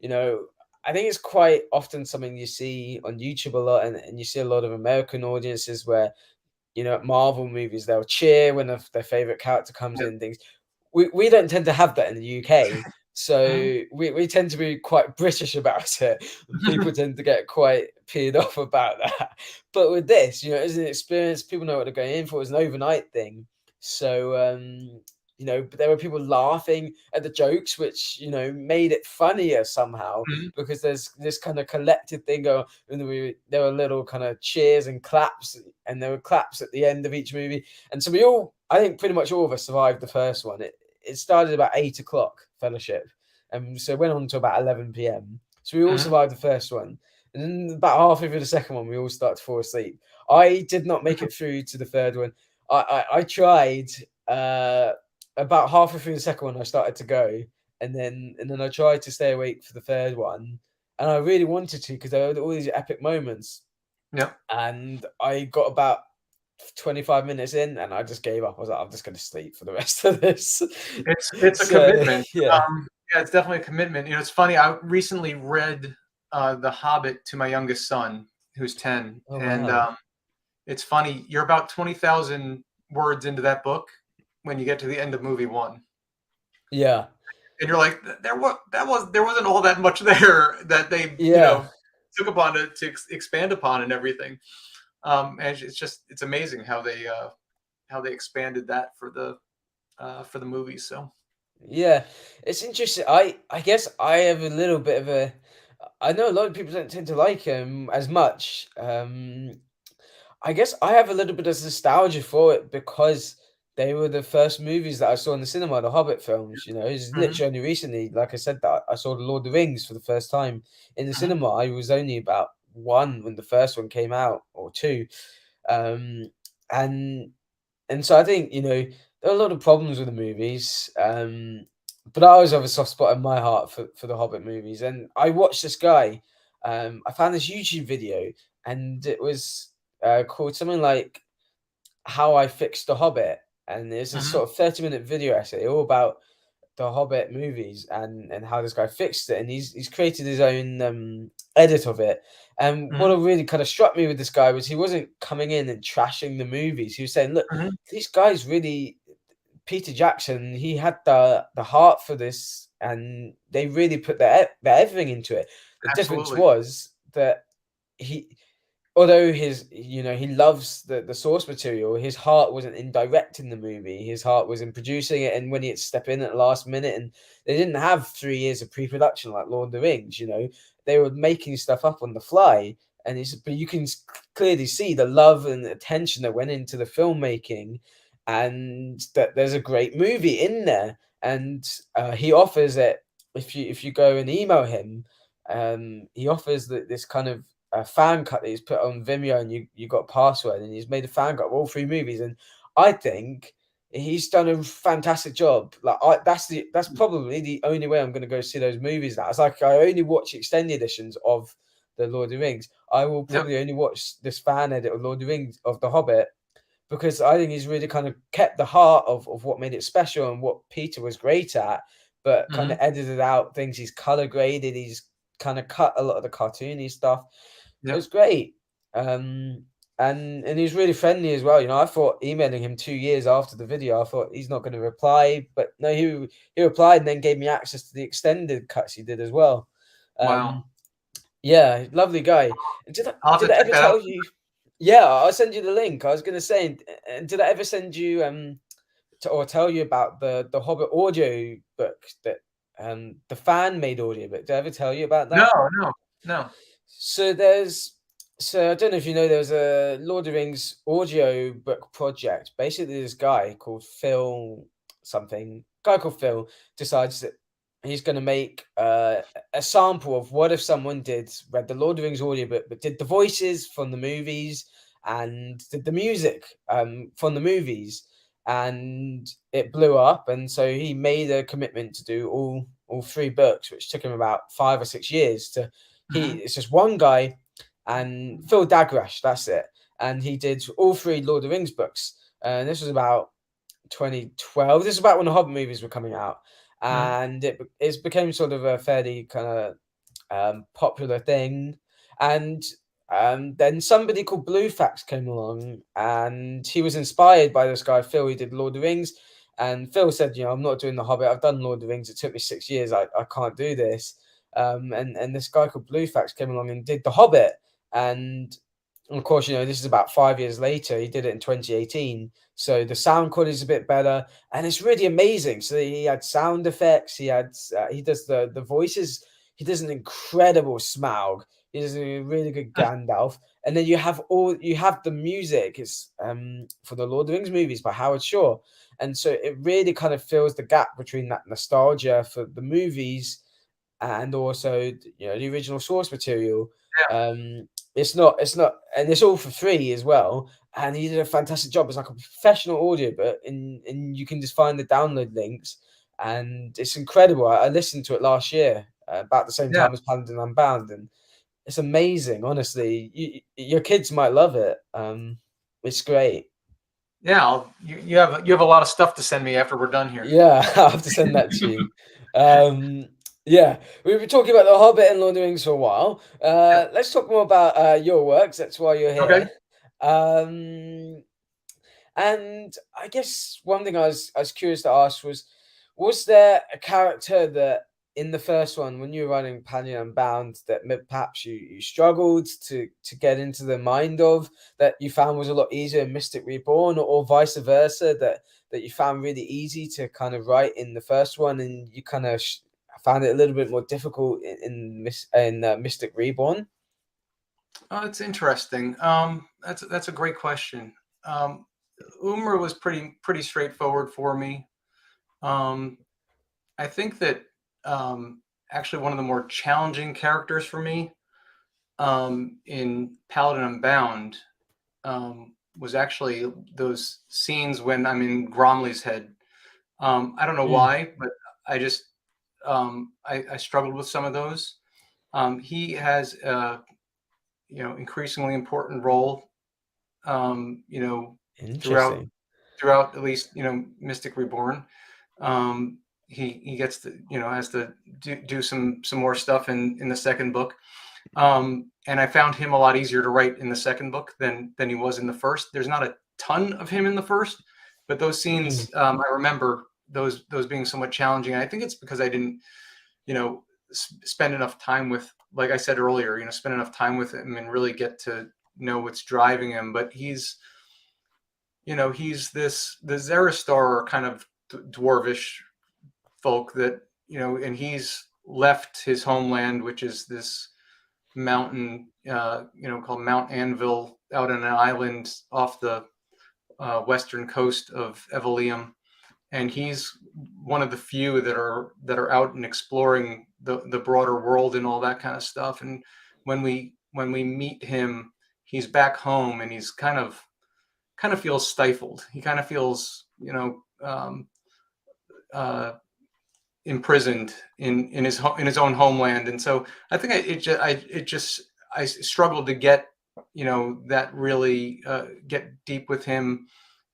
I think it's quite often something you see on YouTube a lot, and you see a lot of American audiences where at Marvel movies they'll cheer when their favorite character comes in and things. We don't tend to have that in the UK. So we tend to be quite British about it. People tend to get quite peed off about that. But with this, it's an experience. People know what they're going in for. It's an overnight thing. So, but there were people laughing at the jokes, which, made it funnier somehow, because there's this kind of collective thing going. And there were little kind of cheers and claps, and there were claps at the end of each movie. And so I think pretty much all of us survived the first one. It started about 8 o'clock Fellowship, and so it went on to about 11 p.m. So we all survived the first one, and then about halfway through the second one, we all started to fall asleep. I did not make it through to the third one. I tried. About halfway through the second one, I started to go, and then I tried to stay awake for the third one, and I really wanted to because there were all these epic moments. Yeah, and I got about 25 minutes in, and I just gave up. I was like, I'm just going to sleep for the rest of this. It's a commitment. Yeah. Yeah, it's definitely a commitment. It's funny. I recently read The Hobbit to my youngest son, who's 10, and Wow. it's funny. You're about 20,000 words into that book when you get to the end of movie 1. Yeah. And you're like, there wasn't all that much there that they took upon to expand upon and everything. And it's amazing how they expanded that for the movies. So Yeah, it's interesting. I guess I have a little bit of a. I know a lot of people don't tend to like him as much. I guess I have a little bit of nostalgia for it because they were the first movies that I saw in the cinema, the Hobbit films. It's literally only recently, like I said, that I saw the Lord of the Rings for the first time in the cinema. I was only about 1 when the first one came out, or 2, um, and so I think there are a lot of problems with the movies, but I always have a soft spot in my heart for the Hobbit movies. And I watched this guy. I found this YouTube video, and it was called something like "How I Fixed the Hobbit," and it's a sort of 30-minute video essay all about the Hobbit movies and how this guy fixed it, and he's created his own edit of it. And what really kind of struck me with this guy was he wasn't coming in and trashing the movies. He was saying, "Look, these guys really." Peter Jackson, he had the heart for this, and they really put their everything into it. The difference Absolutely. was that he, although he loves the source material, his heart wasn't in directing the movie. His heart was in producing it, and when he'd step in at the last minute, and they didn't have 3 years of pre-production like Lord of the Rings. They were making stuff up on the fly, but you can clearly see the love and attention that went into the filmmaking, and that there's a great movie in there. And he offers it if you go and email him. He offers this kind of a fan cut that he's put on Vimeo, and you got a password, and he's made a fan cut of all 3 movies. And I think he's done a fantastic job. That's probably the only way I'm going to go see those movies now. It's like I only watch extended editions of the Lord of the Rings. I will Yep. probably only watch this fan edit of Lord of the Rings of The Hobbit, because I think he's really kind of kept the heart of what made it special and what Peter was great at, but kind of edited out things. He's color graded. He's kind of cut a lot of the cartoony stuff. It Yep. was great. And he's really friendly as well. I thought emailing him 2 years after the video, I thought he's not going to reply, but no, he replied and then gave me access to the extended cuts he did as well. Wow. Yeah, lovely guy. I'll have to Did I check ever that out. tell you? Yeah, I'll send you the link. I was going to say, did I ever send you or tell you about the Hobbit audio book that the fan made audio book? Did I ever tell you about No, that? no, no. So I don't know if you know, there's a Lord of the Rings audio book project. Basically, this guy called Phil something, guy called Phil decides that he's going to make a sample of what if someone read the Lord of the Rings audiobook, but did the voices from the movies and did the music from the movies, and it blew up. And so he made a commitment to do all 3 books, which took him about 5 or 6 years to. It's just one guy, and Phil Dagrash, that's it. And he did all 3 Lord of the Rings books. And this was about 2012. This is about when the Hobbit movies were coming out. And it became sort of a fairly kind of popular thing. And then somebody called Bluefax came along, and he was inspired by this guy, Phil. He did Lord of the Rings. And Phil said, I'm not doing The Hobbit. I've done Lord of the Rings. It took me 6 years. I can't do this. And this guy called Bluefax came along and did The Hobbit. And of course, this is about 5 years later. He did it in 2018. So the sound quality is a bit better, and it's really amazing. So he had sound effects. He does the voices. He does an incredible Smaug. He does a really good Gandalf. And then you have the music. It's for the Lord of the Rings movies by Howard Shore. And so it really kind of fills the gap between that nostalgia for the movies and also the original source material. It's not, and it's all for free as well. And he did a fantastic job. It's like a professional audiobook, and you can just find the download links, and it's incredible. I listened to it last year about the same Yeah. time as Paladin Unbound, and it's amazing. Honestly, your kids might love it. It's great. Yeah, you have a lot of stuff to send me after we're done here. Yeah, I'll have to send that to you. Yeah, we've been talking about The Hobbit and Lord of the Rings for a while. Let's talk more about your works. That's why you're Okay. here. And I guess one thing I was curious to ask was there a character that in the first one, when you were running Paladin Unbound, that perhaps you struggled to get into the mind of, that you found was a lot easier in Mystic Reborn, or vice versa, that you found really easy to kind of write in the first one, and you kind of found it a little bit more difficult in Mystic Reborn? Oh, it's interesting. That's a great question. Umar was pretty straightforward for me. I think that actually one of the more challenging characters for me in Paladin Unbound was actually those scenes when I'm in Gromley's head. I don't know why, but I just I struggled with some of those. He has increasingly important role throughout Interesting. throughout at least Mystic Reborn. he gets to, has to do some more stuff in the second book. And I found him a lot easier to write in the second book than he was in the first. There's not a ton of him in the first, but those scenes, I remember those being somewhat challenging. And I think it's because I didn't, spend enough time with, like I said earlier, spend enough time with him and really get to know what's driving him. But he's the Zeristar kind of dwarvish folk that, and he's left his homeland, which is this mountain, called Mount Anvil, out on an island off the western coast of Evelium. And he's one of the few that are out and exploring the broader world and all that kind of stuff. And when we meet him, he's back home, and he's kind of feels stifled. He kind of feels, imprisoned in his own homeland. And so I think I struggled to get, that really get deep with him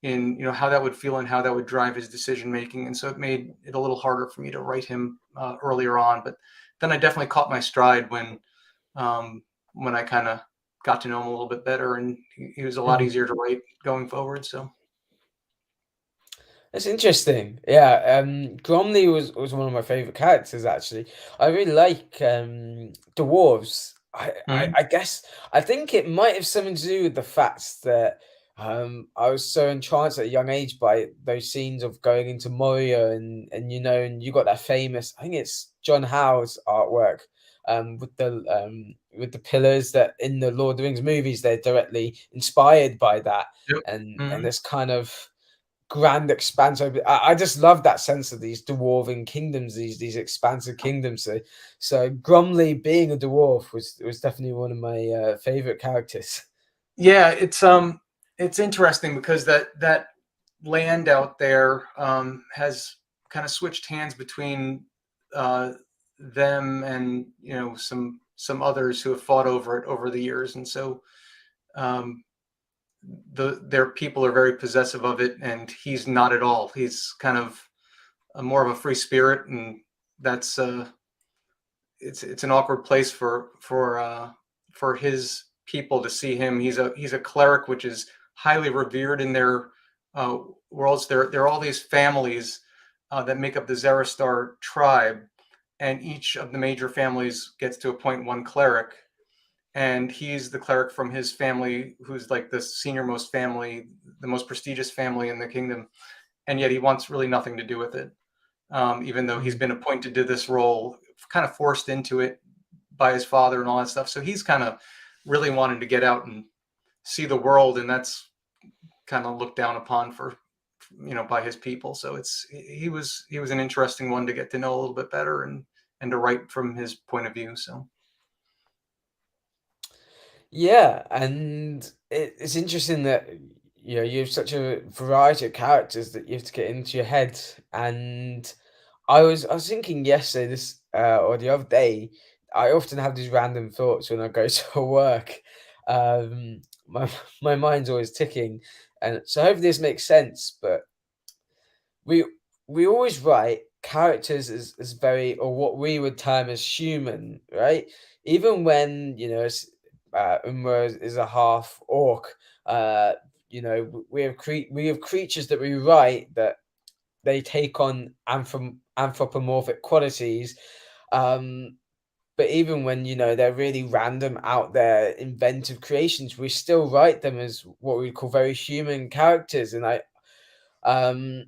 in, how that would feel and how that would drive his decision making. And so it made it a little harder for me to write him earlier on. But then I definitely caught my stride when I kind of got to know him a little bit better, and he was a lot easier to write going forward. So that's interesting. Yeah, Gromley was one of my favorite characters, actually. I really like dwarves. I guess I think it might have something to do with the fact that I was so entranced at a young age by those scenes of going into Moria, and and you got that famous, I think it's John Howe's artwork, with the pillars that in the Lord of the Rings movies, they're directly inspired by that. Yep. And this kind of grand expanse over. I just love that sense of these dwarven kingdoms, these expansive kingdoms. So Grumley being a dwarf was definitely one of my favorite characters. Yeah, it's interesting because that land out there has kind of switched hands between them and some others who have fought over it over the years. And so their people are very possessive of it, and he's not at all. He's kind of more of a free spirit, and that's it's an awkward place for his people to see him. He's a cleric, which is highly revered in their worlds. There are all these families that make up the Zeristar tribe, and each of the major families gets to appoint one cleric. And he's the cleric from his family, who's like the senior most family, the most prestigious family in the kingdom. And yet he wants really nothing to do with it, even though he's been appointed to this role, kind of forced into it by his father and all that stuff. So he's kind of really wanted to get out and see the world, and that's kind of looked down upon by his people. So he was an interesting one to get to know a little bit better and to write from his point of view. So. Yeah, and it's interesting that you have such a variety of characters that you have to get into your head. And I was thinking yesterday, this or the other day, I often have these random thoughts when I go to work. My my mind's always ticking, and so hopefully this makes sense. But we we always write characters as very, or what we would term as human, right? Even when Umra is a half orc. We have creatures that we write that they take on anthropomorphic qualities. Um, but even when they're really random, out there, inventive creations, we still write them as what we call very human characters. And um,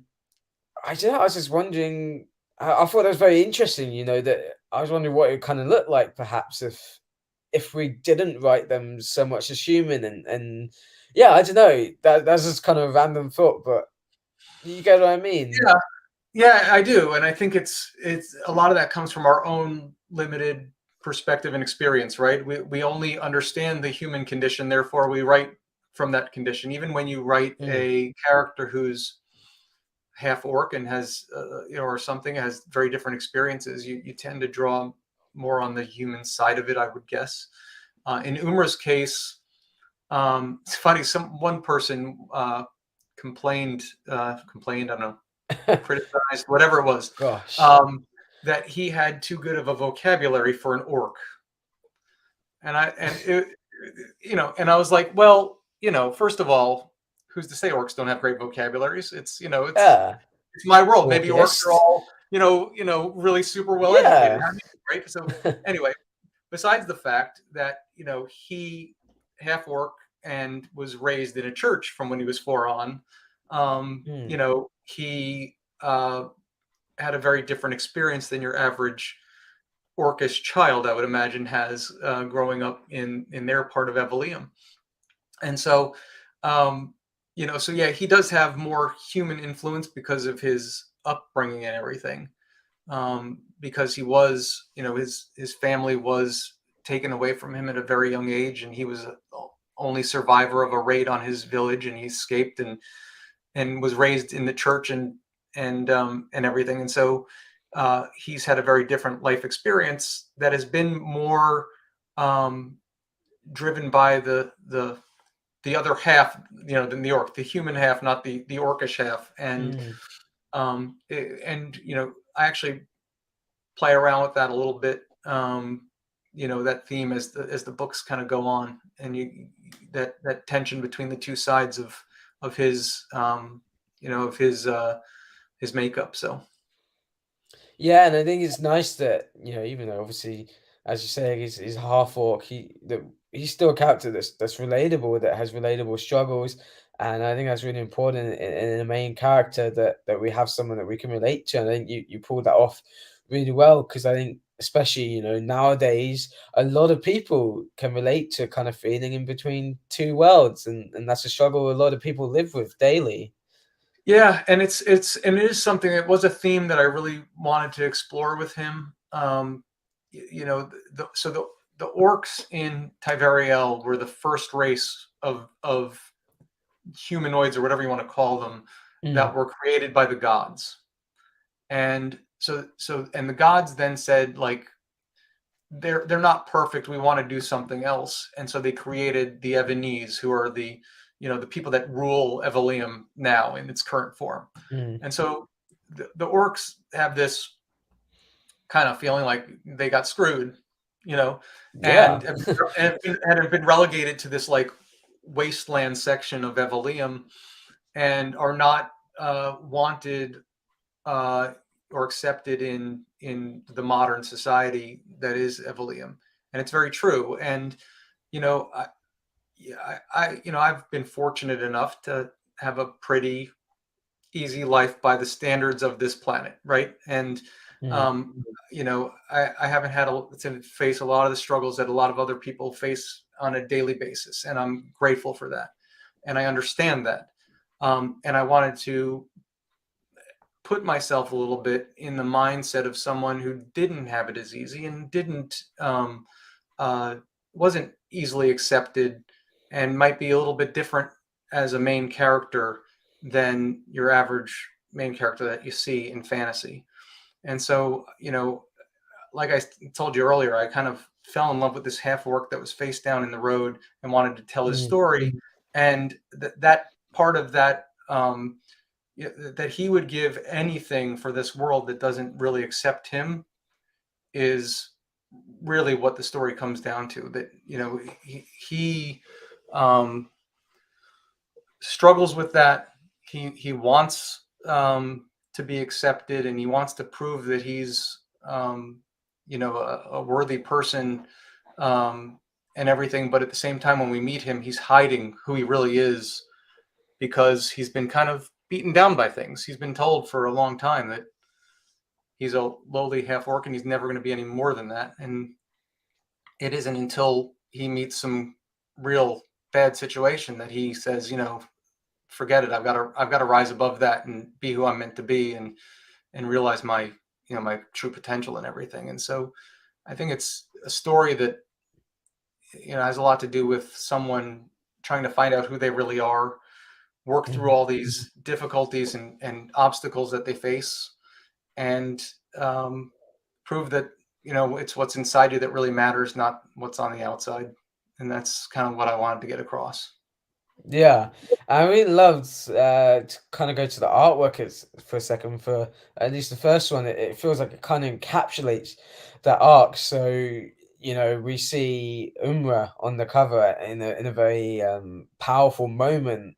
I don't know. I was just wondering. I thought that was very interesting. That I was wondering what it kind of looked like, perhaps if we didn't write them so much as human, and yeah, I don't know. That's just kind of a random thought, but you get what I mean? Yeah, I do, and I think it's a lot of that comes from our own limited perspective and experience, right? We only understand the human condition, therefore we write from that condition. Even when you write Mm. a character who's half orc and has or something, has very different experiences, you tend to draw more on the human side of it, I would guess. In Umra's case, it's funny. One person complained. I don't know. criticized, whatever it was, Gosh. that he had too good of a vocabulary for an orc. And and I was like, well, first of all, who's to say orcs don't have great vocabularies? Yeah. It's my world. Maybe orcs are Orcist. all, really super well educated. Yeah. I mean, right? So anyway, besides the fact that, he half orc and was raised in a church from when he was 4 on, Mm, he had a very different experience than your average orcish child, I would imagine, has growing up in their part of Evelium. And so, so yeah, he does have more human influence because of his upbringing and everything. Because he was, his family was taken away from him at a very young age, and he was the only survivor of a raid on his village, and he escaped and was raised in the church and everything. And so he's had a very different life experience that has been more driven by the other half, than the orc, the human half, not the orcish half. And mm. I actually play around with that a little bit. That theme as the books kind of go on, and that tension between the two sides of his his makeup. So Yeah, and I think it's nice that, even though obviously, as you say, he's half orc, he's still a character that's relatable, that has relatable struggles, and I think that's really important in a main character that we have someone that we can relate to. And I think you pulled that off really well, because I think especially nowadays a lot of people can relate to kind of feeling in between two worlds, and that's a struggle a lot of people live with daily. yeah, and it is something. It was a theme that I really wanted to explore with him. The orcs in Tiveriel were the first race of humanoids, or whatever you want to call them, Mm, that were created by the gods. And and the gods then said, like, they're not perfect, we want to do something else. And so they created the Evanese, who are the people that rule Evelium now in its current form. mm. And so the orcs have this kind of feeling like they got screwed, you know Yeah. and have been relegated to this, like, wasteland section of Evelium, and are not wanted uh, or accepted in the modern society that is Evelium. And it's very true. And you know, I, yeah, I've been fortunate enough to have a pretty easy life by the standards of this planet, right? And Mm, um, I haven't had to face a lot of the struggles that a lot of other people face on a daily basis, and I'm grateful for that, and I understand that. And I wanted to put myself a little bit in the mindset of someone who didn't have it as easy, and didn't uh, wasn't easily accepted, and might be a little bit different as a main character than your average main character that you see in fantasy. And so, like I told you earlier, I kind of fell in love with this half orc that was face down in the road and wanted to tell his mm. story. And that part of that, that he would give anything for this world that doesn't really accept him, is really what the story comes down to. That he um, struggles with that. He wants to be accepted, and he wants to prove that he's a worthy person, and everything. But at the same time, when we meet him, he's hiding who he really is, because he's been kind of beaten down by things. He's been told for a long time that he's a lowly half orc, and he's never going to be any more than that. And it isn't until he meets some real bad situation that he says, forget it. I've got to rise above that and be who I'm meant to be, and realize my my true potential and everything. And so I think it's a story that has a lot to do with someone trying to find out who they really are, work through Mhm. all these difficulties and obstacles that they face, and prove that it's what's inside you that really matters, not what's on the outside. And that's kind of what I wanted to get across. Yeah, I really loved to kind of go to the artwork for a second for at least the first one. It feels like it kind of encapsulates that arc. So we see Umra on the cover in a very powerful moment,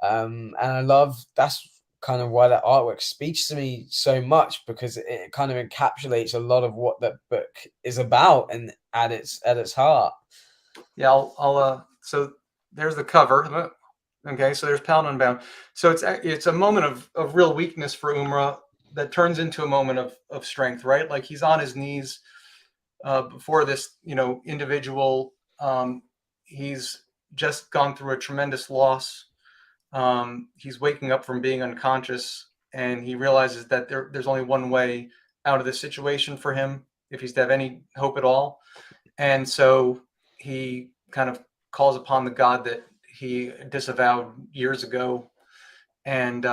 and I love that's kind of why that artwork speaks to me so much because it kind of encapsulates a lot of what that book is about and at its heart. Yeah, so there's the cover. Okay, so there's Paladin Unbound. So it's a moment of real weakness for Umra that turns into a moment of strength, right? Like he's on his knees before this, individual. He's just gone through a tremendous loss. He's waking up from being unconscious, and he realizes that there's only one way out of this situation for him if he's to have any hope at all. And so he kind of calls upon the God that he disavowed years ago, and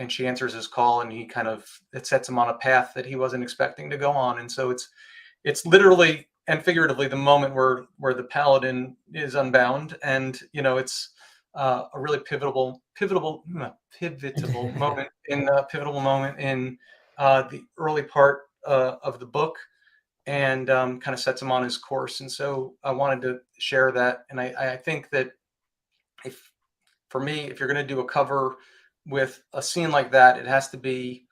she answers his call, and it sets him on a path that he wasn't expecting to go on. And so it's literally and figuratively the moment where the paladin is unbound, and it's a really pivotal moment in pivotal moment in the early part of the book, and kind of sets him on his course. And so I wanted to share that. And I think that if for me, if you're going to do a cover with a scene like that, it has to be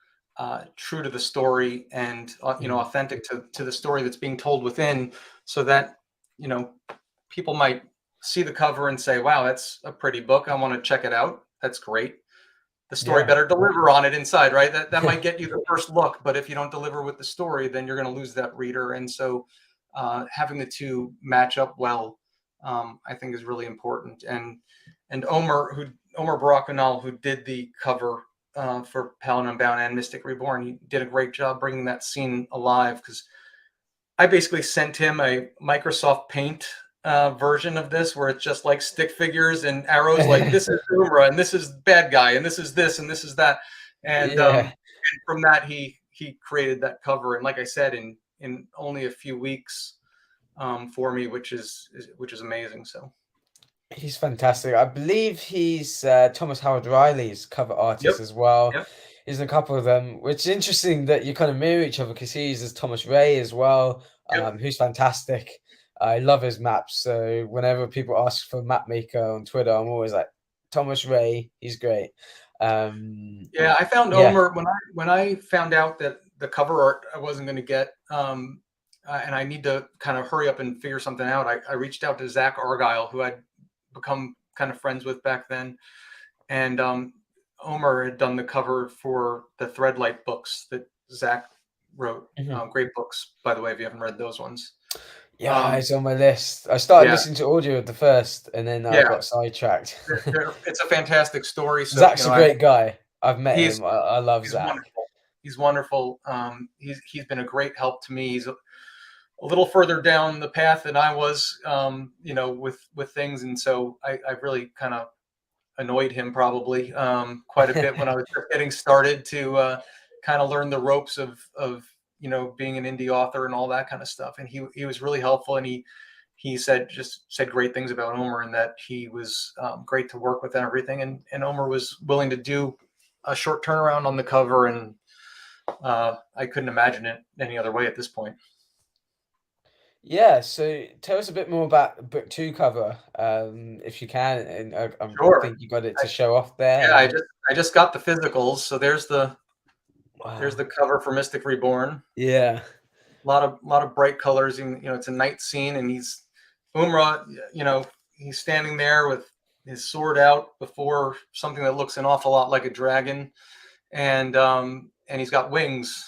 true to the story and Mm. authentic to the story that's being told within, so that you know people might see the cover and say, "Wow, that's a pretty book. I want to check it out. That's great." The story Yeah. better deliver on it inside, right? That might get you the first look, but if you don't deliver with the story, then you're going to lose that reader. And so, having the two match up well, I think is really important. And Omer Barakanal, who did the cover for Paladin Unbound and Mystic Reborn, he did a great job bringing that scene alive, because I basically sent him a Microsoft Paint version of this, where it's just like stick figures and arrows, like this is Umra and this is bad guy and this is this and this is that, and Yeah. from that he created that cover, and like I said, in only a few weeks for me, which is amazing. So He's fantastic. I believe he's Thomas Howard Riley's cover yep, artist as well. yep, He's in a couple of them, which is interesting that you kind of mirror each other because he uses Thomas Ray as well, yep. who's fantastic. I love his maps. So whenever people ask for a map maker on Twitter, I'm always like, Thomas Ray, he's great. Yeah, I found Yeah. Omer when I found out that the cover art I wasn't going to get, and I need to kind of hurry up and figure something out. I reached out to Zach Argyle, who I'd become kind of friends with back then, and Omer had done the cover for the Threadlight books that Zach wrote. Mhm. Great books, by the way, if you haven't read those ones. Yeah, Um, it's on my list. I started yeah, listening to audio at the first, and then I yeah, got sidetracked. it's a fantastic story. So Zach's a great guy. I've met he's him. I love he's Zach. wonderful. He's wonderful. He's been a great help to me. He's a little further down the path than I was, with things, and so I really kind of annoyed him probably quite a bit when I was just getting started to kind of learn the ropes of being an indie author and all that kind of stuff. And he was really helpful, and he said great things about Omer, and that he was great to work with and everything. And Omer was willing to do a short turnaround on the cover, and I couldn't imagine it any other way at this point. Yeah, so tell us a bit more about the book two cover, if you can, and I Sure. think you got it I, to show off there. yeah, I And just I just got the physicals, so there's wow, the cover for Mystic Reborn. yeah, Lot of bright colors, and it's a night scene, and he's Umra. He's standing there with his sword out before something that looks an awful lot like a dragon, and he's got wings,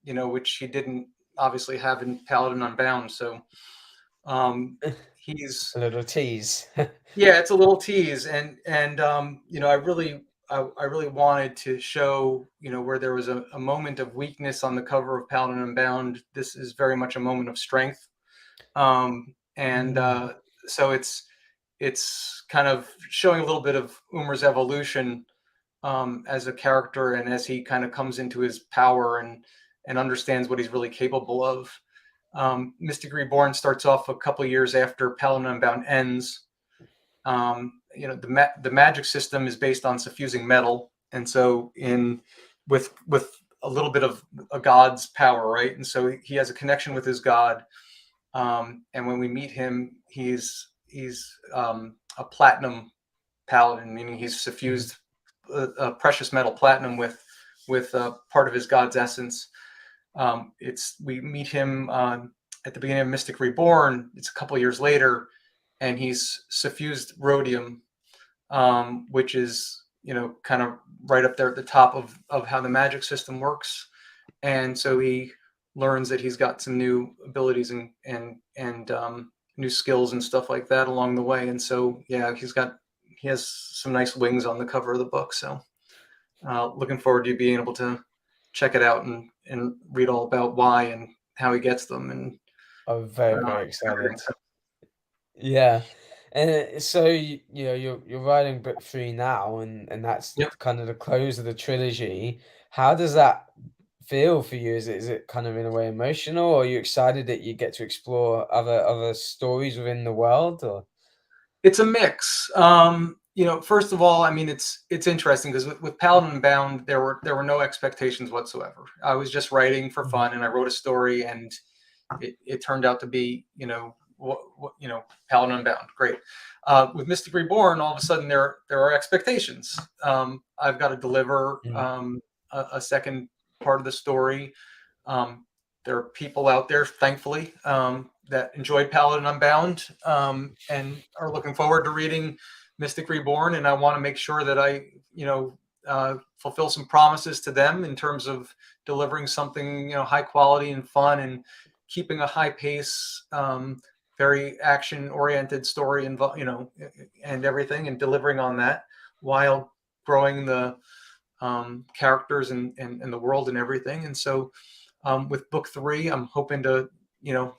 which he didn't obviously have in Paladin Unbound. So he's a little tease. yeah, it's a little tease, and I really wanted to show, where there was a moment of weakness on the cover of Paladin Unbound. This is very much a moment of strength, and Mm. so it's kind of showing a little bit of Umer's evolution as a character, and as he kind of comes into his power and understands what he's really capable of. Mystic Reborn starts off a couple years after Paladin Unbound ends, the magic system is based on suffusing metal, and so with a little bit of a god's power, right? And so he has a connection with his god, and when we meet him, he's a platinum paladin, meaning he's suffused a precious metal platinum with part of his god's essence. We meet him at the beginning of Mystic Reborn. It's a couple years later, and he's suffused rhodium, which is kind of right up there at the top of how the magic system works. And so he learns that he's got some new abilities and new skills and stuff like that along the way. And so yeah, he has some nice wings on the cover of the book. So looking forward to being able to check it out and read all about why and how he gets them. And I'm very excited. Yeah. And so you're writing book 3 now, and that's Yep. kind of the close of the trilogy. How does that feel for you? Is it kind of in a way emotional, or are you excited that you get to explore other stories within the world, or? It's a mix. First of all, I mean, it's interesting because with Paladin Unbound, there were no expectations whatsoever. I was just writing for fun, and I wrote a story, and it turned out to be, Paladin Unbound. Great. With Mystic Reborn, all of a sudden there are expectations. I've got to deliver a second part of the story. There are people out there, thankfully, that enjoyed Paladin Unbound and are looking forward to reading Mystic Reborn. And I want to make sure that I, fulfill some promises to them in terms of delivering something, high quality and fun, and keeping a high pace, very action oriented story, and everything, and delivering on that while growing the characters and the world and everything. And so with book 3, I'm hoping to,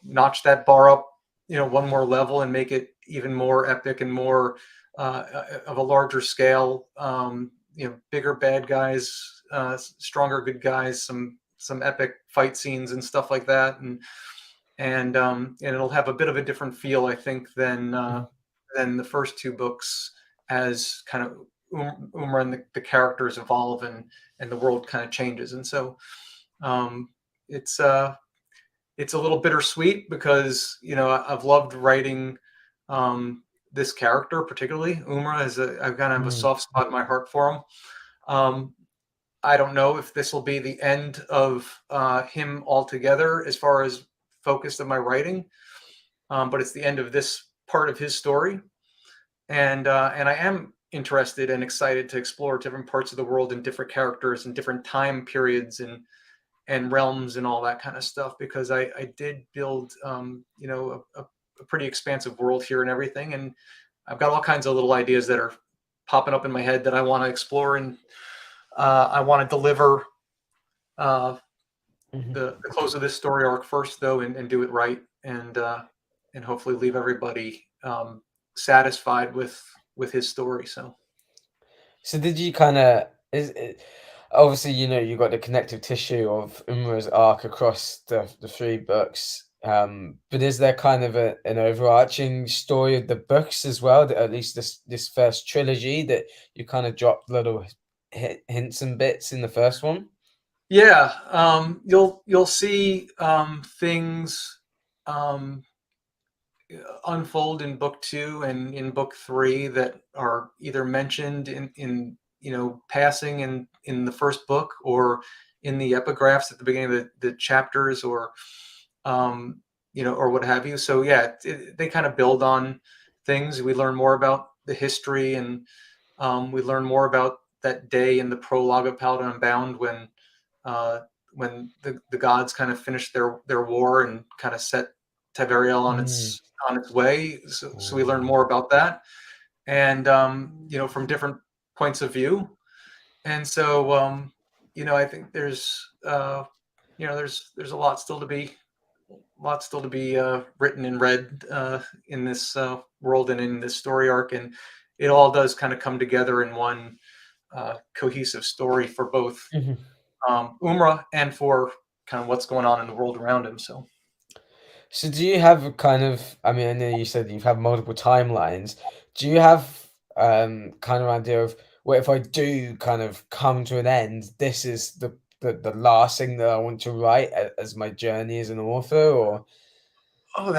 notch that bar up, one more level and make it even more epic and more of a larger scale, bigger bad guys, stronger good guys, some epic fight scenes and stuff like that. And it'll have a bit of a different feel, I think, than the first 2 books, as kind of Umra and the characters evolve and the world kind of changes. And so it's a little bittersweet because I've loved writing this character, particularly Umra. I've kind of have a soft spot in my heart for him. I don't know if this will be the end of him altogether as far as focus of my writing, but it's the end of this part of his story, and I am interested and excited to explore different parts of the world and different characters and different time periods and realms and all that kind of stuff, because I did build a pretty expansive world here and everything, and I've got all kinds of little ideas that are popping up in my head that I want to explore, and I want to deliver the close of this story arc first, though, and do it right, and hopefully leave everybody satisfied with his story. So did you kind of obviously you got the connective tissue of Umra's arc across the 3 books, but is there kind of an overarching story of the books as well, that at least this first trilogy, that you kind of dropped little hints and bits in the first one? Yeah, you'll see things unfold in book 2 and in book 3 that are either mentioned in passing in the first book, or in the epigraphs at the beginning of the chapters, or or what have you. So yeah, they kind of build on things. We learn more about the history, and we learn more about that day in the prologue of Paladin Unbound, when the gods kind of finished their war and kind of set Taveriel on its way. So we learn more about that, and from different points of view. And so I think there's there's a lot still to be written and read in this world and in this story arc, and it all does kind of come together in one cohesive story for both Umra and for kind of what's going on in the world around him. So do you have a kind of, I mean, I know you said you've had multiple timelines. Do you have kind of idea of, what if I do kind of come to an end, this is the last thing that I want to write as my journey as an author, or Oh,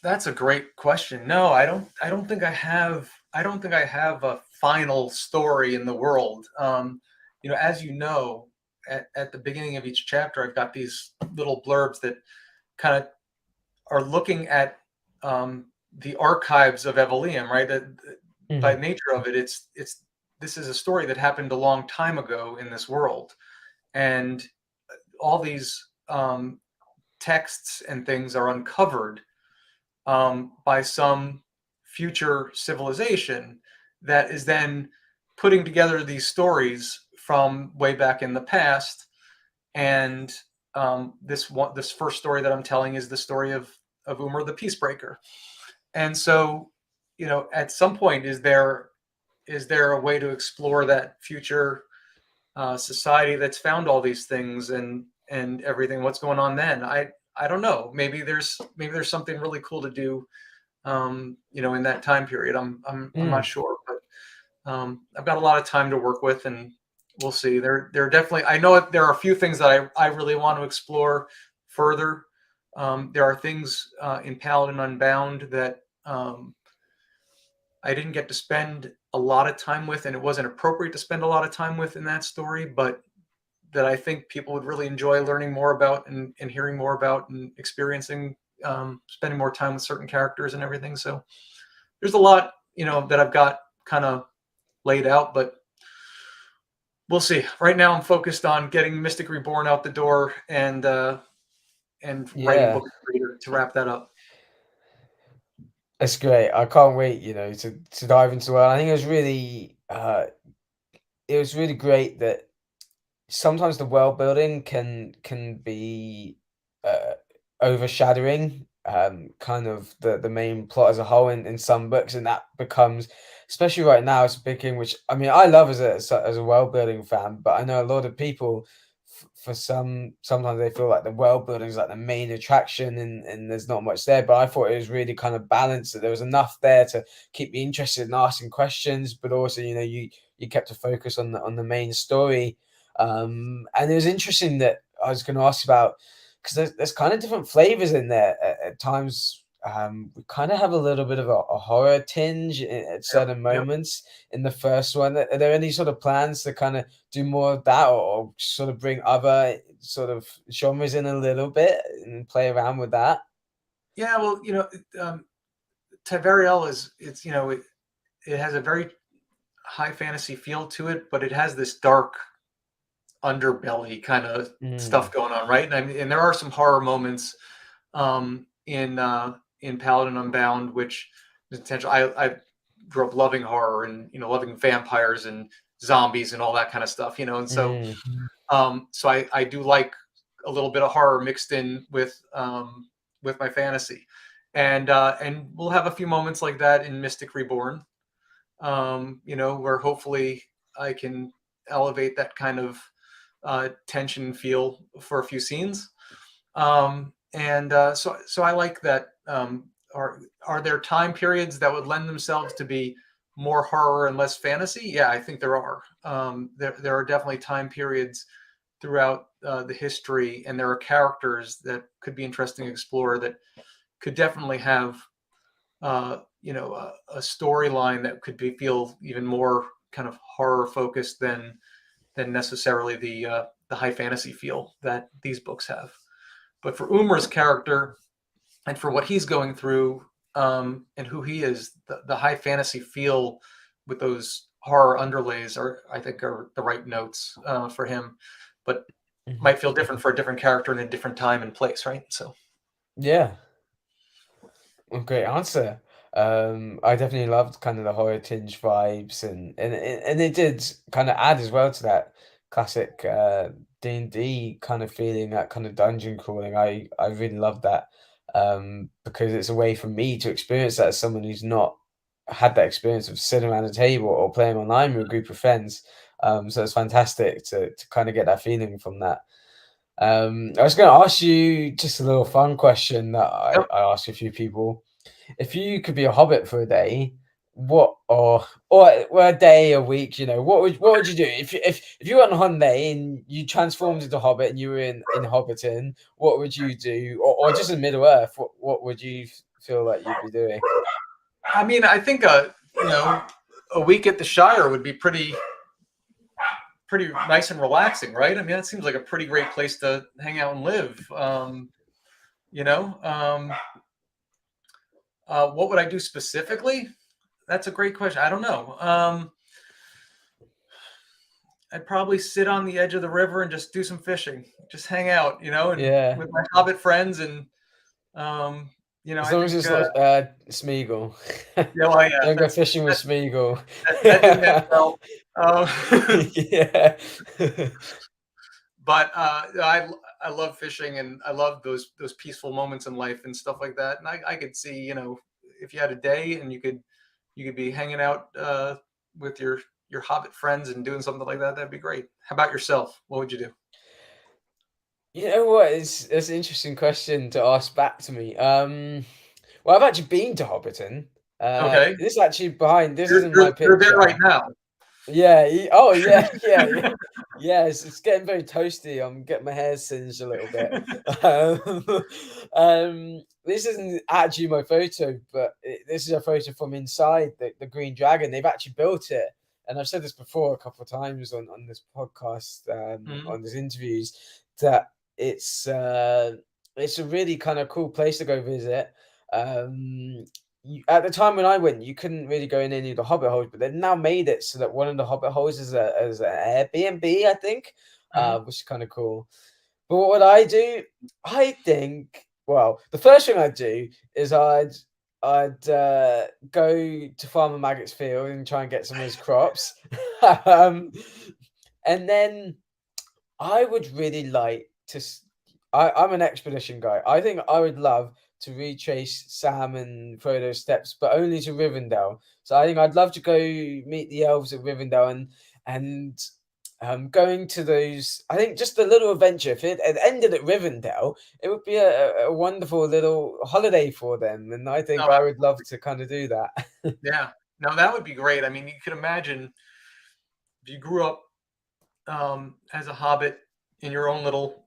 that's a great question. No, I don't think I have. I don't think I have a final story in the world. As you know, at the beginning of each chapter, I've got these little blurbs that kind of are looking at the archives of Evelium, right? That by Mhm. nature of it, it's this is a story that happened a long time ago in this world, and all these texts and things are uncovered by some future civilization that is then putting together these stories from way back in the past. And this first story that I'm telling is the story of Umar the Peacebreaker. And so, at some point, is there a way to explore that future society that's found all these things and everything? What's going on then? I don't know. Maybe there's something really cool to do, in that time period. I'm not Mm. sure, but I've got a lot of time to work with, and we'll see. There are definitely, I know there are a few things that I really want to explore further. There are things in Paladin Unbound that I didn't get to spend a lot of time with, and it wasn't appropriate to spend a lot of time with in that story, but that I think people would really enjoy learning more about and hearing more about and experiencing, spending more time with certain characters and everything. So there's a lot, that I've got kind of laid out, but we'll see. Right now, I'm focused on getting Mystic Reborn out the door and writing Yeah, book reader to wrap that up. that's great. I can't wait, to dive into it. I think it was really great that sometimes the world building can be uh, overshadowing kind of the main plot as a whole in some books, and that becomes, especially right now, it's a big thing, which I mean I love as a world building fan, but I know a lot of people, for sometimes they feel like the world building is like the main attraction, and there's not much there. But I thought it was really kind of balanced, that there was enough there to keep me interested in asking questions, but also you kept a focus on the main story. And it was interesting that I was going to ask about, because there's kind of different flavors in there at times. We kind of have a little bit of a horror tinge at Yep. certain Yep. moments in the first one. Are there any sort of plans to kind of do more of that, or sort of bring other sort of genres in a little bit and play around with that? Yeah. Well, Tavariel it has a very high fantasy feel to it, but it has this dark underbelly kind of Mm, stuff going on, right? And there are some horror moments in Paladin Unbound, which is intentional. I grew up loving horror and loving vampires and zombies and all that kind of stuff, and so mm, so I do like a little bit of horror mixed in with my fantasy, and we'll have a few moments like that in Mystic Reborn, where hopefully I can elevate that kind of tension feel for a few scenes. And so I like that. Are there time periods that would lend themselves to be more horror and less fantasy? Yeah, I think there are. There are definitely time periods throughout the history, and there are characters that could be interesting to explore that could definitely have a storyline that could feel even more kind of horror focused than necessarily the high fantasy feel that these books have. But for Umar's character and for what he's going through, and who he is, the high fantasy feel with those horror underlays I think, are the right notes for him. But mhm. might feel different for a different character in a different time and place, right? So Yeah. Well, great answer. I definitely loved kind of the horror tinge vibes, and it did kind of add as well to that classic D&D kind of feeling, that kind of dungeon crawling. I really love that, because it's a way for me to experience that as someone who's not had that experience of sitting around a table or playing online with a group of friends. So it's fantastic to kind of get that feeling from that. I was going to ask you just a little fun question that I yep. ask a few people. If you could be a hobbit for a day, what or well, a day, a week, what would you do if you were on a holiday and you transformed into Hobbit and you were in Hobbiton? What would you do, or just in Middle Earth? What would you feel like you'd be doing? I mean, I think a week at the Shire would be pretty nice and relaxing, right? I mean, that seems like a pretty great place to hang out and live. You know, what would I do specifically? That's a great question. I don't know. I'd probably sit on the edge of the river and just do some fishing, just hang out, and Yeah, with my Hobbit friends, and as I long as think, it's not Smeagol. yeah, well, yeah, Don't go fishing with Smeagol. that didn't end well. Yeah. But I love fishing, and I love those peaceful moments in life and stuff like that. And I could see, if you had a day and you could be hanging out with your Hobbit friends and doing something like that, that'd be great. How about yourself? What would you do? You know what? It's an interesting question to ask back to me. Well, I've actually been to Hobbiton. Okay, This is actually behind. This you're isn't my you're there right picture. now. Yeah. Oh, yeah. Yeah. Yeah. Yeah. It's getting very toasty. I'm getting my hair singed a little bit. This isn't actually my photo, but this is a photo from inside the Green Dragon. They've actually built it, and I've said this before a couple of times on this podcast, on these interviews, that it's a really kind of cool place to go visit. At the time when I went, you couldn't really go in any of the Hobbit holes, but they've now made it so that one of the Hobbit holes is an Airbnb, I think, Mhm. which is kind of cool. But what would I do? I think, well, the first thing I'd do is I'd go to Farmer Maggot's field and try and get some of his crops, and then I would really like to. I'm an expedition guy. I think I would love to retrace Sam and Frodo's steps, but only to Rivendell. So I think I'd love to go meet the elves at Rivendell and going to those. I think just a little adventure. If it had ended at Rivendell, it would be a wonderful little holiday for them, and I think No, I would love to kind of do that. yeah, no, that would be great. I mean, you could imagine if you grew up as a Hobbit in your own little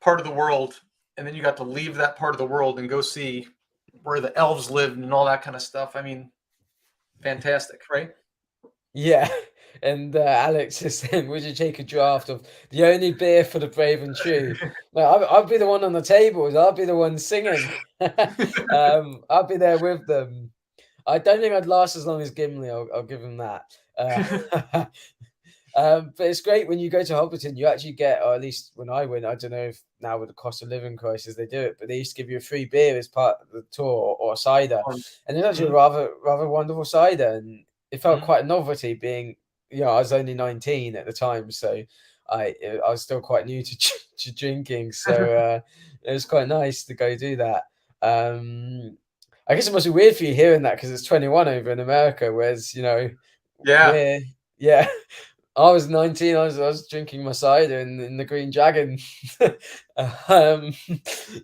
part of the world, and then you got to leave that part of the world and go see where the elves lived and all that kind of stuff. I mean, fantastic, right? Yeah, and Alex is saying, "Would you take a draft of the only beer for the brave and true?" No, I'll be the one on the tables. I'll be the one singing. I'll be there with them. I don't think I'd last as long as Gimli. I'll give him that. But it's great when you go to Hobbiton, you actually get, or at least when I went, I don't know if now with the cost of living crisis they do it, but they used to give you a free beer as part of the tour or cider, and it's actually a Mhm, rather wonderful cider, and it felt mhm. quite a novelty being, I was only 19 at the time, so I was still quite new to drinking, so it was quite nice to go do that. I guess it must be weird for you hearing that because it's 21 over in America, whereas Yeah, we're yeah. I was 19. I was drinking my cider in the Green Dragon. um, that's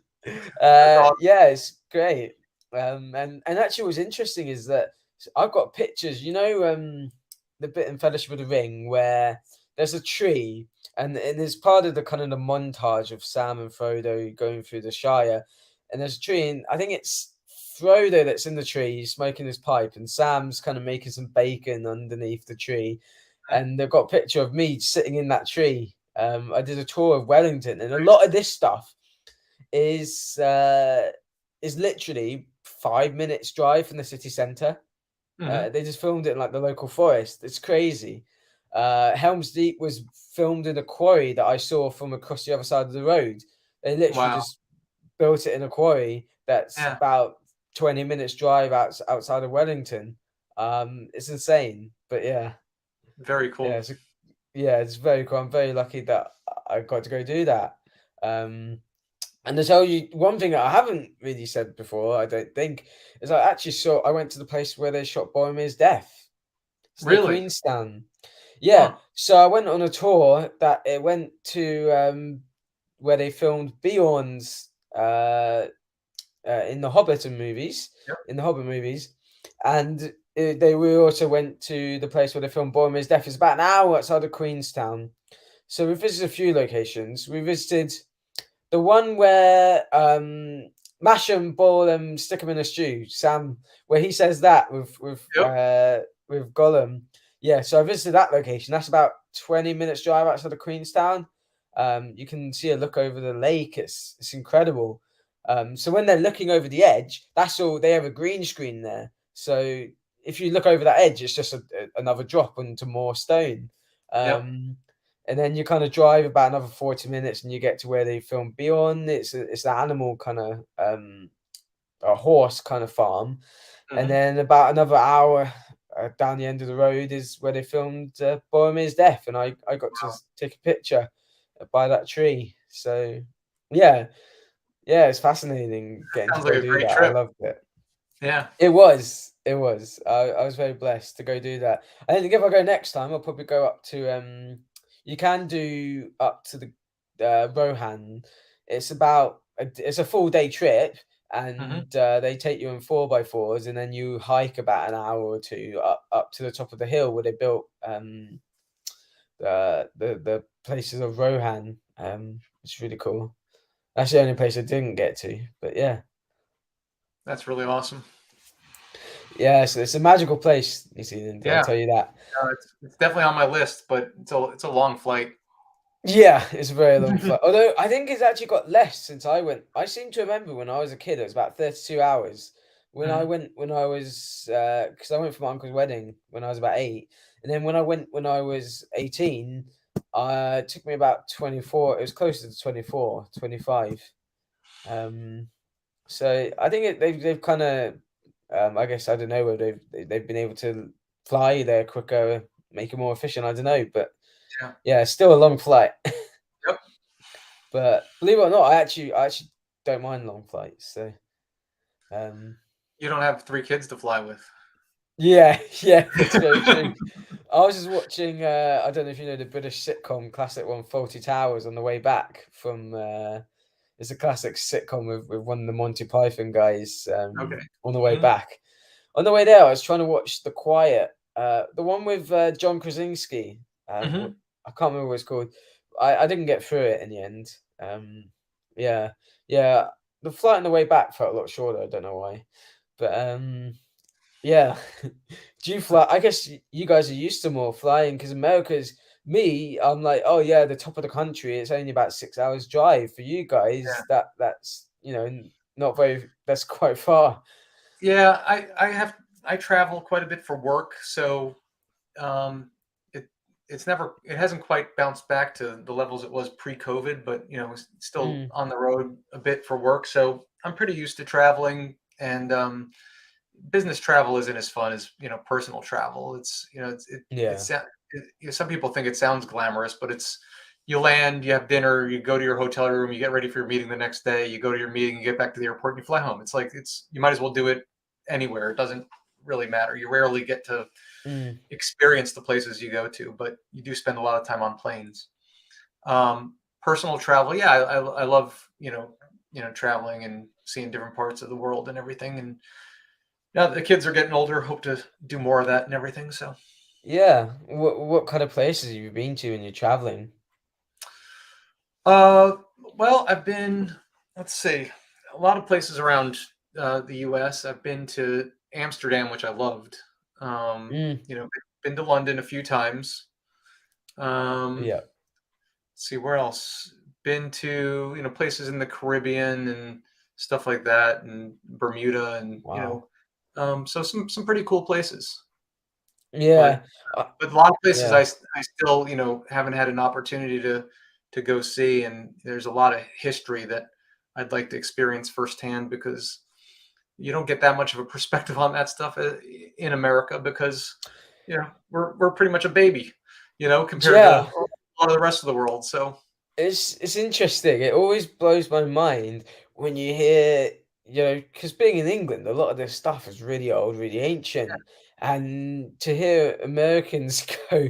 awesome. yeah, it's great. And actually, what's interesting is that I've got pictures. The bit in Fellowship of the Ring where there's a tree, and it's part of the kind of the montage of Sam and Frodo going through the Shire, and there's a tree, and I think it's Frodo that's in the tree smoking his pipe, and Sam's kind of making some bacon underneath the tree, and they've got a picture of me sitting in that tree. I did a tour of Wellington, and a lot of this stuff is literally 5 minutes drive from the city centre. Mhm. They just filmed it in like the local forest. It's crazy. Helm's Deep was filmed in a quarry that I saw from across the other side of the road. They literally Wow. just built it in a quarry that's Yeah. about 20 minutes drive outside of Wellington. It's insane, but yeah. Very Yeah, cool. it's very cool. I'm very lucky that I got to go do that. And to tell you one thing that I haven't really said before, I don't think, is I went to the place where they shot Boromir's death. It's near Really? Queenstown. Yeah, Huh. so I went on a tour that it went to where they filmed Beorn's in the Hobbiton movies, Yep. in the Hobbit movies, and we also went to the place where they filmed Boromir's Death. It's about an hour outside of Queenstown. So we visited a few locations. We visited the one where mash them, boil them, stick them in a stew. Sam, where he says that Yep. with Gollum. Yeah, so I visited that location. That's about 20 minutes drive outside of Queenstown. You can see a look over the lake. It's incredible. So when they're looking over the edge, that's all. They have a green screen there. So if you look over that edge, it's just another drop into more stone. Yep. And then you kind of drive about another 40 minutes and you get to where they filmed Beyond. It's an animal kind of a horse kind of farm. And Hmm. then about another hour down the end of the road is where they filmed Boromir's Death, and I got to take a picture by that tree. So yeah, it's fascinating getting to Sounds like go a do great that. I trip. loved it. Yeah. It was. It was. I was very blessed to go do that. I think if I go next time, I'll probably go up to you can do up to the Rohan. It's about it's a full day trip, Hmm. and they take you in 4x4s, and then you hike about an hour or two up to the top of the hill where they built the places of Rohan. It's really cool. That's the only place I didn't get to, but yeah. That's really awesome. Yeah, so it's a magical place, New Zealand, I'll Yeah. tell you that. It's definitely on my list, but it's a long flight. Yeah, it's a very long flight. Although I think it's actually got less since I went. I seem to remember when I was a kid, it was about 32 hours. When I Hmm. went when I was because I went for my uncle's wedding when I was about 8, and then when I went when I was 18, it took me about 24. It was closer to 24, 25. Um, so I think they've kind of I guess I don't know whether they've been able to fly there quicker, make it more efficient. I don't know, but Yeah. yeah, it's still a long flight. Yep. But believe it or not, I actually don't mind long flights. So um, You don't have 3 kids to fly with. yeah, yeah, it's very true. I was just watching. I don't know if you know the British sitcom classic one, Faulty Towers, on the way back from. It's a classic sitcom with one of the Monty Python guys. Okay. On the way Hmm. back, on the way there, I was trying to watch The Quiet, the one with John Krasinski. Hmm. I can't remember what it's called. I didn't get through it in the end. Yeah, yeah. The flight on the way back felt a lot shorter. I don't know why, but yeah. Do you fly? I guess you guys are used to more flying because America's me. I'm like, oh yeah, the top of the country. It's only about 6 hours drive for you guys. That's not very. That's quite far. Yeah, I travel quite a bit for work, so um, it it hasn't quite bounced back to the levels it was pre-COVID, but it's still Mm, on the road a bit for work. So I'm pretty used to traveling, and business travel isn't as fun as personal travel. It's yeah. some people think it sounds glamorous, but it's you land, you have dinner, you go to your hotel room, you get ready for your meeting the next day, you go to your meeting, you get back to the airport, and you fly home. It's like you might as well do it anywhere. It doesn't really matter. You rarely get to Mm, experience the places you go to, but you do spend a lot of time on planes. Personal travel, yeah, I love traveling and seeing different parts of the world and everything. And now that the kids are getting older, hope to do more of that and everything. So, yeah. What kind of places have you been to when you're traveling? uh, well, I've been, let's see, a lot of places around the U.S. I've been to Amsterdam, which I loved. Mm, Been to London a few times. yeah. See where else. Been to places in the Caribbean and stuff like that, and Bermuda, and Wow. so some pretty cool places. But Yeah. Uh, but a lot of places yeah. I still haven't had an opportunity to go see, and there's a lot of history that I'd like to experience firsthand because you don't get that much of a perspective on that stuff in America because we're pretty much a baby, compared to Yeah. a lot of the rest of the world. So It's interesting. It always blows my mind when you hear, because being in England, a lot of this stuff is really old, really ancient, and to hear Americans go,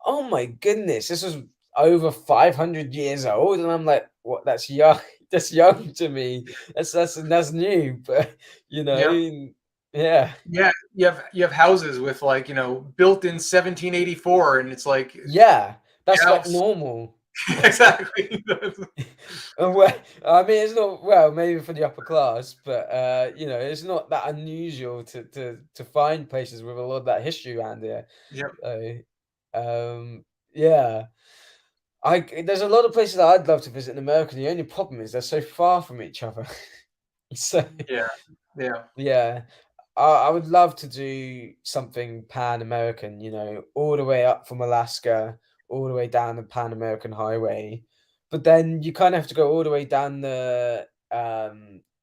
"Oh my goodness, this was over 500 years old," and I'm like, "What? That's young. That's young to me. That's new." But you yeah, know, Yeah. Yeah, you have houses with like, built in 1784, and it's like, Yeah. That's yeah, like normal. exactly. Well, I mean, it's not well, maybe for the upper class, but it's not that unusual to find places with a lot of that history around here. Yep. So, yeah, there's a lot of places that I'd love to visit in America. The only problem is they're so far from each other. So, Yeah. Yeah. yeah, I would love to do something Pan American. All the way up from Alaska, all the way down the Pan American Highway. But then you kind of have to go all the way down the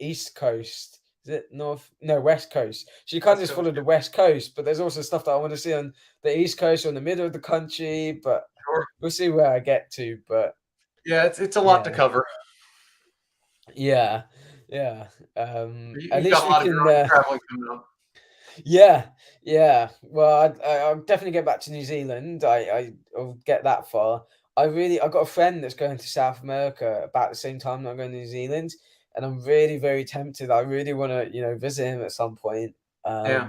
East Coast. Is it North? No, West Coast. So you can't West just Coast. follow the West Coast, but there's also stuff that I want to see on the East Coast or in the middle of the country. But Sure. we'll see where I get to. But Yeah, it's a lot to yeah, cover. yeah, yeah. At You've got least a we lot of your can. own traveling coming up. Yeah, yeah. Well, I'll definitely get back to New Zealand. I'll get that far. I've got a friend that's going to South America about the same time that I'm going to New Zealand, and I'm really, very tempted. I really want to, visit him at some point. Yeah.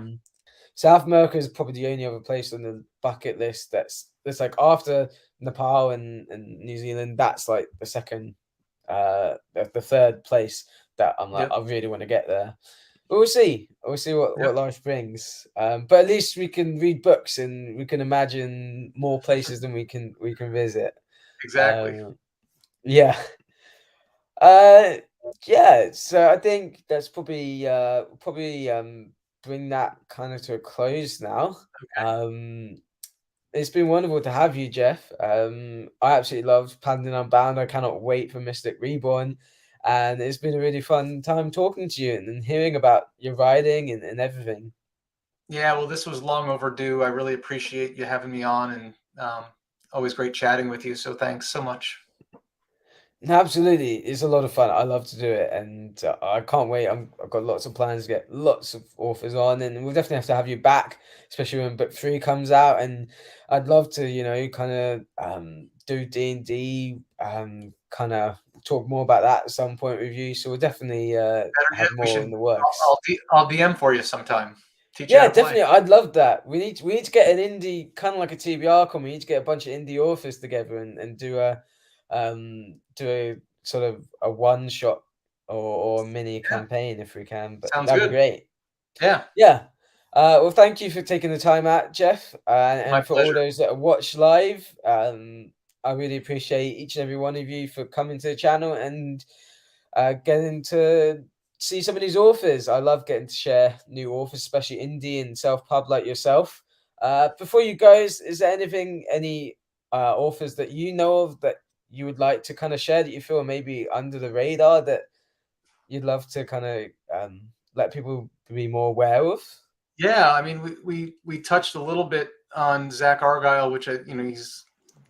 South America is probably the only other place on the bucket list that's like after Nepal and New Zealand. That's like the second, the third place that I'm like Yep. I really want to get there. But we'll see. We'll see what, Yep. what life brings. But at least we can read books and we can imagine more places than we can visit. Exactly. Um, yeah. Uh, yeah. So I think that's probably bring that kind of to a close now. Um, it's been wonderful to have you, Jeff. I absolutely loved Paladin Unbound. I cannot wait for Mystic Reborn. And it's been a really fun time talking to you and hearing about your writing and everything. Yeah, well, this was long overdue. I really appreciate you having me on, and always great chatting with you. So thanks so much. No, absolutely, it's a lot of fun. I love to do it, and I can't wait. I've got lots of plans to get lots of authors on, and we'll definitely have to have you back, especially when book three comes out. And I'd love to, kind of do D&D, kind of talk more about that at some point with you. So we'll definitely Better yet, have we more should. in the works. I'll DM for you sometime. Teach you how Yeah, to play. definitely. I'd love that. We need to get an indie kind of like a TBR con. We need to get a bunch of indie authors together and do a sort of a one shot or a mini Yeah, campaign if we can. But sounds that'd be good. great. Yeah, Yeah. Well, thank you for taking the time out, Jeff, my and for all pleasure. those that have watched live. I really appreciate each and every one of you for coming to the channel and getting to see some of these authors. I love getting to share new authors, especially indie and self-pub like yourself. Before you go, is there any authors that you know of that you would like to kind of share that you feel are maybe under the radar that you'd love to kind of let people be more aware of? Yeah, I mean, we touched a little bit on Zach Argyle, which he's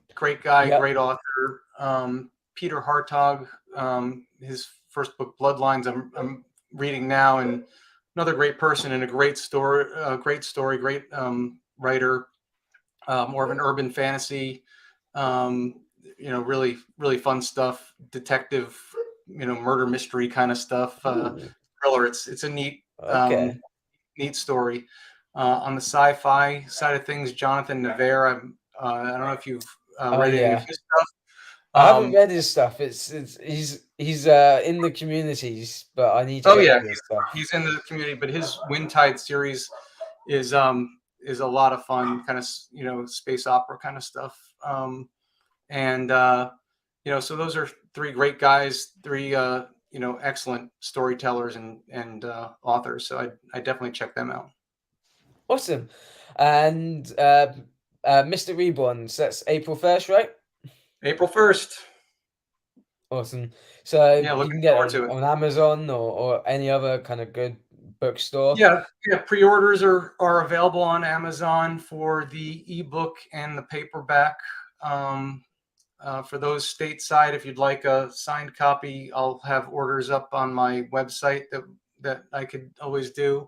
a great guy, Yep. great author. Peter Hartog, his first book, Bloodlines, I'm reading now, and another great person and a great story, great writer. More of an urban fantasy, really, really fun stuff, detective, murder mystery kind of stuff, Ooh, thriller. It's a okay. neat story. On the sci-fi side of things, Jonathan Navarre. I don't know if you've Oh read any of yeah. his stuff. I haven't Um, read his stuff. It's he's in the communities, but I need to oh get yeah, read his stuff. he's in the community, but his Windtide series is a lot of fun, kind of space opera kind of stuff. And so those are three great guys, three excellent storytellers and authors. So I definitely check them out. Awesome. And Mr. Reborn, so that's April 1st, right? April 1st. Awesome. So Yeah, you looking can get forward it to it. on Amazon or any other kind of good bookstore. Yeah. Pre-orders are available on Amazon for the ebook and the paperback. Um, for those stateside, if you'd like a signed copy, I'll have orders up on my website that I could always do.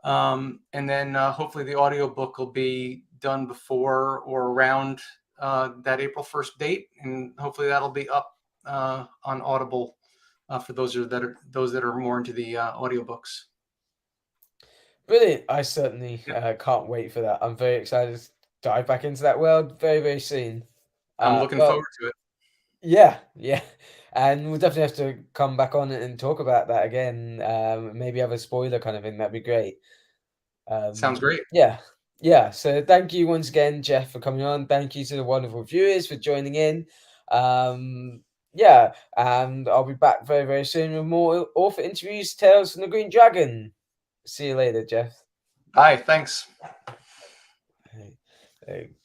And then hopefully the audiobook will be done before or around that April 1st date, and hopefully that'll be up on Audible for those that are more into the audiobooks. Brilliant. I certainly can't wait for that. I'm very excited to dive back into that world very, very soon. I'm looking Well, forward to it. yeah, yeah. And we'll definitely have to come back on and talk about that again. Maybe have a spoiler kind of thing. That'd be great. Sounds great. Yeah, yeah. So thank you once again, Jeff, for coming on. Thank you to the wonderful viewers for joining in. Yeah, and I'll be back very, very soon with more author interviews, Tales from the Green Dragon. See you later, Jeff. Bye. Thanks. Okay.